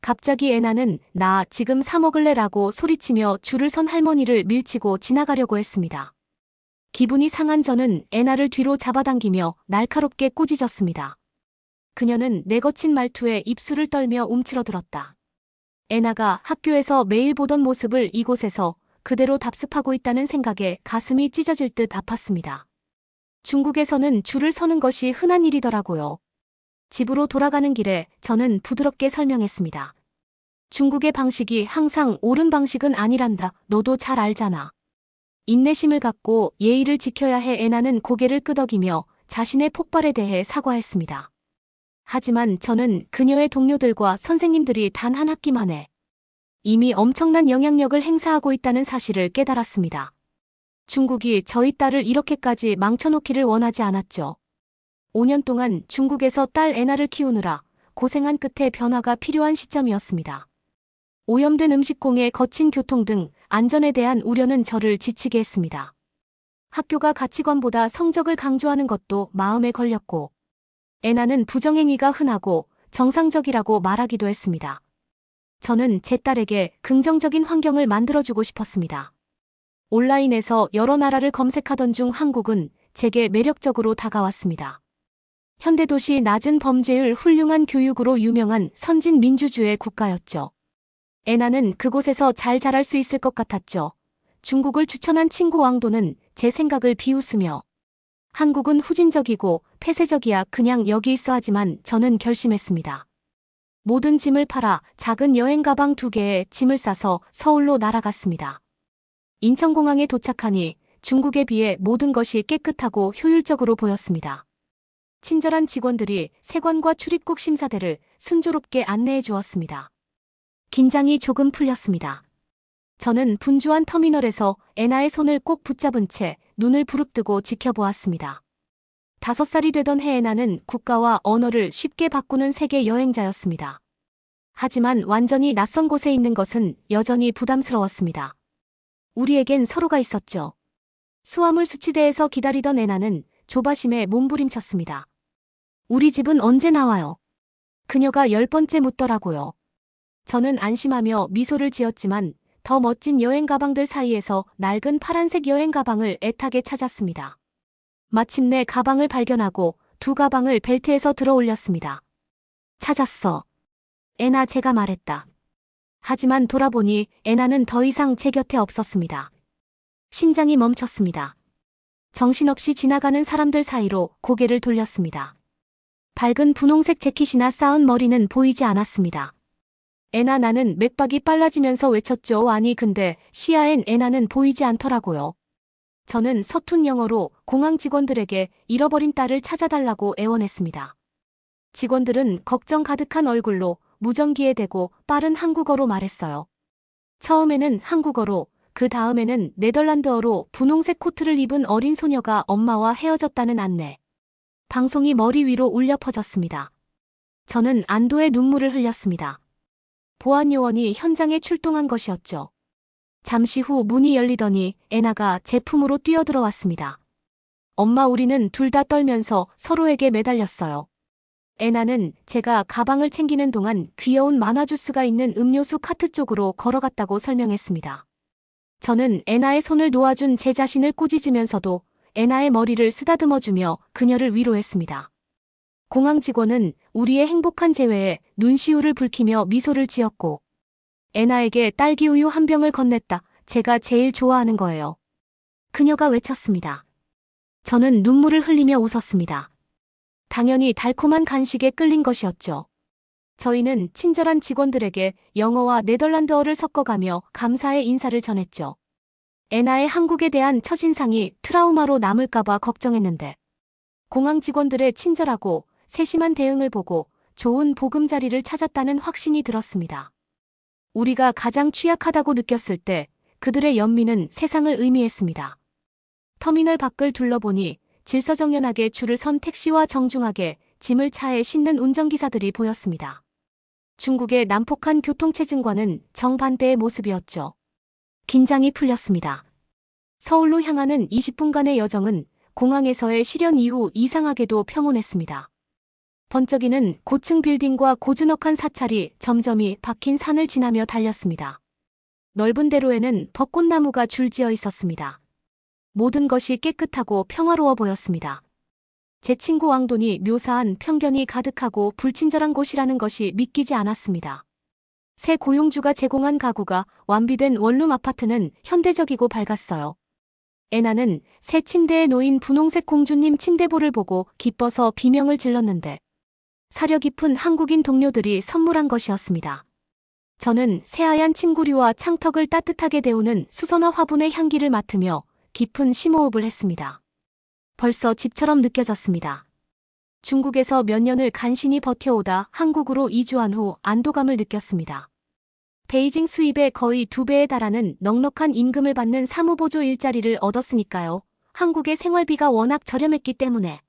S4: 갑자기 애나는 나 지금 사 먹을래라고 소리치며 줄을 선 할머니를 밀치고 지나가려고 했습니다. 기분이 상한 저는 애나를 뒤로 잡아당기며 날카롭게 꾸짖었습니다. 그녀는 내거친 말투에 입술을 떨며 움츠러들었다. 애나가 학교에서 매일 보던 모습을 이곳에서 그대로 답습하고 있다는 생각에 가슴이 찢어질 듯 아팠습니다. 중국에서는 줄을 서는 것이 흔한 일이더라고요. 집으로 돌아가는 길에 저는 부드럽게 설명했습니다. 중국의 방식이 항상 옳은 방식은 아니란다. 너도 잘 알잖아. 인내심을 갖고 예의를 지켜야 해. 애나는 고개를 끄덕이며 자신의 폭발에 대해 사과했습니다. 하지만 저는 그녀의 동료들과 선생님들이 단 한 학기 만에 이미 엄청난 영향력을 행사하고 있다는 사실을 깨달았습니다. 중국이 저희 딸을 이렇게까지 망쳐놓기를 원하지 않았죠. 5년 동안 중국에서 딸 애나를 키우느라 고생한 끝에 변화가 필요한 시점이었습니다. 오염된 음식공해 거친 교통 등 안전에 대한 우려는 저를 지치게 했습니다. 학교가 가치관보다 성적을 강조하는 것도 마음에 걸렸고 애나는 부정행위가 흔하고 정상적이라고 말하기도 했습니다. 저는 제 딸에게 긍정적인 환경을 만들어주고 싶었습니다. 온라인에서 여러 나라를 검색하던 중 한국은 제게 매력적으로 다가왔습니다. 현대도시 낮은 범죄율 훌륭한 교육으로 유명한 선진 민주주의 국가였죠. 애나는 그곳에서 잘 자랄 수 있을 것 같았죠. 중국을 추천한 친구 왕도는 제 생각을 비웃으며 한국은 후진적이고 폐쇄적이야 그냥 여기 있어 하지만 저는 결심했습니다. 모든 짐을 팔아 작은 여행 가방 2개에 짐을 싸서 서울로 날아갔습니다. 인천공항에 도착하니 중국에 비해 모든 것이 깨끗하고 효율적으로 보였습니다. 친절한 직원들이 세관과 출입국 심사대를 순조롭게 안내해 주었습니다. 긴장이 조금 풀렸습니다. 저는 분주한 터미널에서 애나의 손을 꼭 붙잡은 채 눈을 부릅뜨고 지켜보았습니다. 5살이 되던 해 애나는 국가와 언어를 쉽게 바꾸는 세계 여행자였습니다. 하지만 완전히 낯선 곳에 있는 것은 여전히 부담스러웠습니다. 우리에겐 서로가 있었죠. 수화물 수치대에서 기다리던 애나는 조바심에 몸부림쳤습니다. 우리 집은 언제 나와요? 그녀가 10번째 묻더라고요. 저는 안심하며 미소를 지었지만 더 멋진 여행 가방들 사이에서 낡은 파란색 여행 가방을 애타게 찾았습니다. 마침내 가방을 발견하고 2 가방을 벨트에서 들어 올렸습니다. 찾았어. 애나 제가 말했다. 하지만 돌아보니 애나는 더 이상 제 곁에 없었습니다. 심장이 멈췄습니다. 정신없이 지나가는 사람들 사이로 고개를 돌렸습니다. 밝은 분홍색 재킷이나 쌓은 머리는 보이지 않았습니다. 애나 나는 맥박이 빨라지면서 외쳤죠. 아니 근데 시야엔 애나는 보이지 않더라고요. 저는 서툰 영어로 공항 직원들에게 잃어버린 딸을 찾아달라고 애원했습니다. 직원들은 걱정 가득한 얼굴로 무전기에 대고 빠른 한국어로 말했어요. 처음에는 한국어로, 그 다음에는 네덜란드어로 분홍색 코트를 입은 어린 소녀가 엄마와 헤어졌다는 안내. 방송이 머리 위로 울려 퍼졌습니다. 저는 안도의 눈물을 흘렸습니다. 보안 요원이 현장에 출동한 것이었죠. 잠시 후 문이 열리더니 애나가 제품으로 뛰어들어왔습니다. 엄마 우리는 둘 다 떨면서 서로에게 매달렸어요. 애나는 제가 가방을 챙기는 동안 귀여운 만화 주스가 있는 음료수 카트 쪽으로 걸어갔다고 설명했습니다. 저는 애나의 손을 놓아준 제 자신을 꾸짖으면서도 애나의 머리를 쓰다듬어주며 그녀를 위로했습니다. 공항 직원은 우리의 행복한 재회에 눈시울을 붉히며 미소를 지었고 애나에게 딸기 우유 한 병을 건넸다. 제가 제일 좋아하는 거예요. 그녀가 외쳤습니다. 저는 눈물을 흘리며 웃었습니다. 당연히 달콤한 간식에 끌린 것이었죠. 저희는 친절한 직원들에게 영어와 네덜란드어를 섞어가며 감사의 인사를 전했죠. 애나의 한국에 대한 첫인상이 트라우마로 남을까봐 걱정했는데 공항 직원들의 친절하고 세심한 대응을 보고 좋은 보금자리를 찾았다는 확신이 들었습니다. 우리가 가장 취약하다고 느꼈을 때 그들의 연민은 세상을 의미했습니다. 터미널 밖을 둘러보니 질서정연하게 줄을 선 택시와 정중하게 짐을 차에 싣는 운전기사들이 보였습니다. 중국의 난폭한 교통체증과는 정반대의 모습이었죠. 긴장이 풀렸습니다. 서울로 향하는 20분간의 여정은 공항에서의 실현 이후 이상하게도 평온했습니다. 번쩍이는 고층 빌딩과 고즈넉한 사찰이 점점이 박힌 산을 지나며 달렸습니다. 넓은 대로에는 벚꽃나무가 줄지어 있었습니다. 모든 것이 깨끗하고 평화로워 보였습니다. 제 친구 왕돈이 묘사한 편견이 가득하고 불친절한 곳이라는 것이 믿기지 않았습니다. 새 고용주가 제공한 가구가 완비된 원룸 아파트는 현대적이고 밝았어요. 애나는 새 침대에 놓인 분홍색 공주님 침대볼을 보고 기뻐서 비명을 질렀는데 사려 깊은 한국인 동료들이 선물한 것이었습니다. 저는 새하얀 침구류와 창턱을 따뜻하게 데우는 수선화 화분의 향기를 맡으며 깊은 심호흡을 했습니다. 벌써 집처럼 느껴졌습니다. 중국에서 몇 년을 간신히 버텨오다 한국으로 이주한 후 안도감을 느꼈습니다. 베이징 수입의 거의 2배에 달하는 넉넉한 임금을 받는 사무보조 일자리를 얻었으니까요. 한국의 생활비가 워낙 저렴했기 때문에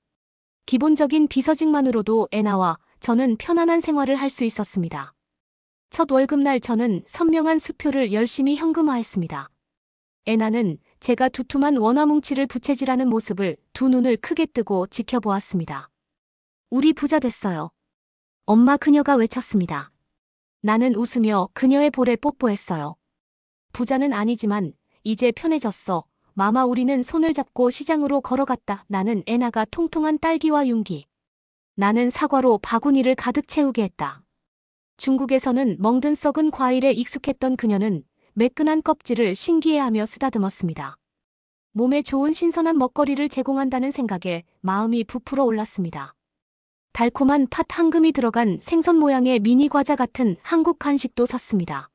S4: 기본적인 비서직만으로도 애나와 저는 편안한 생활을 할 수 있었습니다. 첫 월급날 저는 선명한 수표를 열심히 현금화했습니다. 애나는 제가 두툼한 원화뭉치를 부채질하는 모습을 두 눈을 크게 뜨고 지켜보았습니다. 우리 부자 됐어요. 엄마 그녀가 외쳤습니다. 나는 웃으며 그녀의 볼에 뽀뽀했어요. 부자는 아니지만 이제 편해졌어. 마마 우리는 손을 잡고 시장으로 걸어갔다. 나는 애나가 통통한 딸기와 윤기. 나는 사과로 바구니를 가득 채우게 했다. 중국에서는 멍든 썩은 과일에 익숙했던 그녀는 매끈한 껍질을 신기해하며 쓰다듬었습니다. 몸에 좋은 신선한 먹거리를 제공한다는 생각에 마음이 부풀어 올랐습니다. 달콤한 팥 황금이 들어간 생선 모양의 미니 과자 같은 한국 간식도 샀습니다.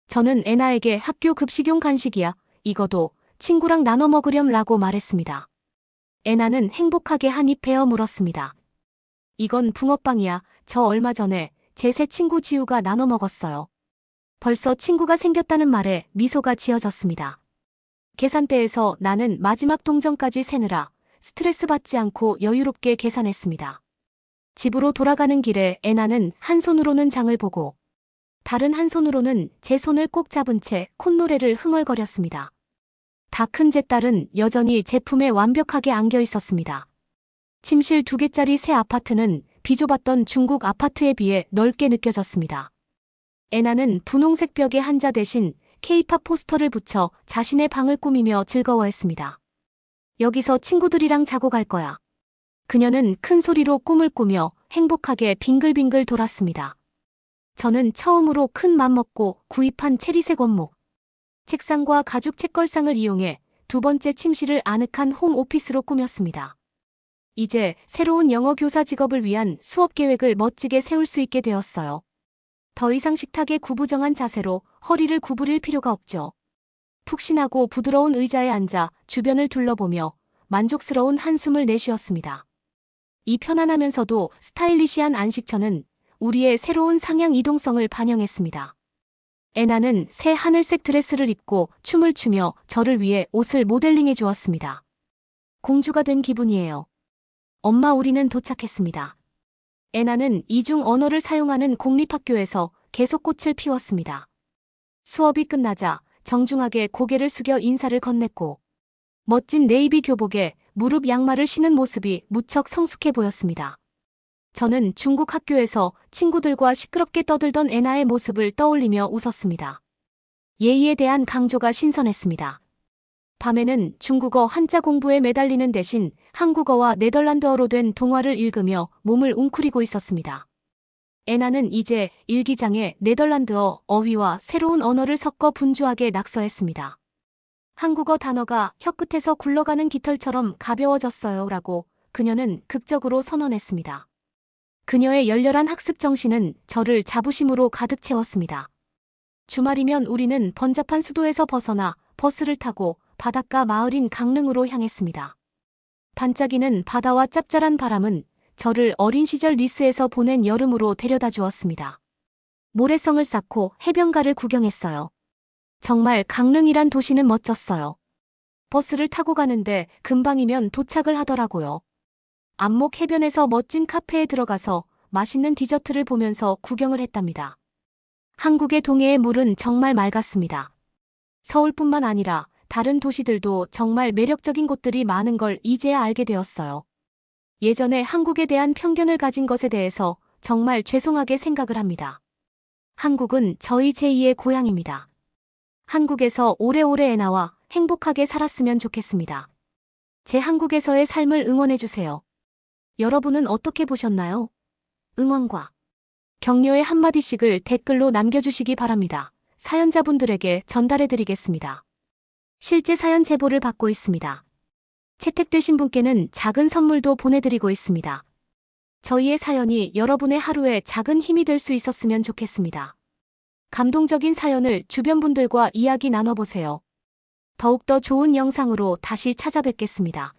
S4: 저는 애나에게 학교 급식용 간식이야. 이거도 친구랑 나눠 먹으렴 라고 말했습니다. 애나는 행복하게 한입 베어 물었습니다. 이건 붕어빵이야. 저 얼마 전에 제 새 친구 지우가 나눠 먹었어요. 벌써 친구가 생겼다는 말에 미소가 지어졌습니다. 계산대에서 나는 마지막 동전까지 세느라 스트레스 받지 않고 여유롭게 계산했습니다. 집으로 돌아가는 길에 애나는 한 손으로는 장을 보고 다른 한 손으로는 제 손을 꼭 잡은 채 콧노래를 흥얼거렸습니다. 다 큰 제 딸은 여전히 제 품에 완벽하게 안겨 있었습니다. 침실 2개짜리 새 아파트는 비좁았던 중국 아파트에 비해 넓게 느껴졌습니다. 애나는 분홍색 벽에 한자 대신 K-팝 포스터를 붙여 자신의 방을 꾸미며 즐거워했습니다. 여기서 친구들이랑 자고 갈 거야. 그녀는 큰 소리로 꿈을 꾸며 행복하게 빙글빙글 돌았습니다. 저는 처음으로 큰 맘 먹고 구입한 체리색 원목. 책상과 가죽 책걸상을 이용해 두 번째 침실을 아늑한 홈 오피스로 꾸몄습니다. 이제 새로운 영어 교사 직업을 위한 수업 계획을 멋지게 세울 수 있게 되었어요. 더 이상 식탁에 구부정한 자세로 허리를 구부릴 필요가 없죠. 푹신하고 부드러운 의자에 앉아 주변을 둘러보며 만족스러운 한숨을 내쉬었습니다. 이 편안하면서도 스타일리시한 안식처는 우리의 새로운 상향 이동성을 반영했습니다. 애나는 새 하늘색 드레스를 입고 춤을 추며 저를 위해 옷을 모델링해 주었습니다. 공주가 된 기분이에요. 엄마, 우리는 도착했습니다. 애나는 이중 언어를 사용하는 공립학교에서 계속 꽃을 피웠습니다. 수업이 끝나자 정중하게 고개를 숙여 인사를 건넸고 멋진 네이비 교복에 무릎 양말을 신은 모습이 무척 성숙해 보였습니다. 저는 중국 학교에서 친구들과 시끄럽게 떠들던 애나의 모습을 떠올리며 웃었습니다. 예의에 대한 강조가 신선했습니다. 밤에는 중국어 한자 공부에 매달리는 대신 한국어와 네덜란드어로 된 동화를 읽으며 몸을 웅크리고 있었습니다. 애나는 이제 일기장에 네덜란드어 어휘와 새로운 언어를 섞어 분주하게 낙서했습니다. 한국어 단어가 혀끝에서 굴러가는 깃털처럼 가벼워졌어요 라고 그녀는 극적으로 선언했습니다. 그녀의 열렬한 학습 정신은 저를 자부심으로 가득 채웠습니다. 주말이면 우리는 번잡한 수도에서 벗어나 버스를 타고 바닷가 마을인 강릉으로 향했습니다. 반짝이는 바다와 짭짤한 바람은 저를 어린 시절 니스에서 보낸 여름으로 데려다 주었습니다. 모래성을 쌓고 해변가를 구경했어요. 정말 강릉이란 도시는 멋졌어요. 버스를 타고 가는데 금방이면 도착을 하더라고요. 안목 해변에서 멋진 카페에 들어가서 맛있는 디저트를 보면서 구경을 했답니다. 한국의 동해의 물은 정말 맑았습니다. 서울뿐만 아니라 다른 도시들도 정말 매력적인 곳들이 많은 걸 이제야 알게 되었어요. 예전에 한국에 대한 편견을 가진 것에 대해서 정말 죄송하게 생각을 합니다. 한국은 저희 제2의 고향입니다. 한국에서 오래오래 애나와 행복하게 살았으면 좋겠습니다. 제 한국에서의 삶을 응원해주세요. 여러분은 어떻게 보셨나요? 응원과 격려의 한마디씩을 댓글로 남겨주시기 바랍니다. 사연자분들에게 전달해드리겠습니다. 실제 사연 제보를 받고 있습니다. 채택되신 분께는 작은 선물도 보내드리고 있습니다. 저희의 사연이 여러분의 하루에 작은 힘이 될 수 있었으면 좋겠습니다. 감동적인 사연을 주변 분들과 이야기 나눠보세요. 더욱더 좋은 영상으로 다시 찾아뵙겠습니다.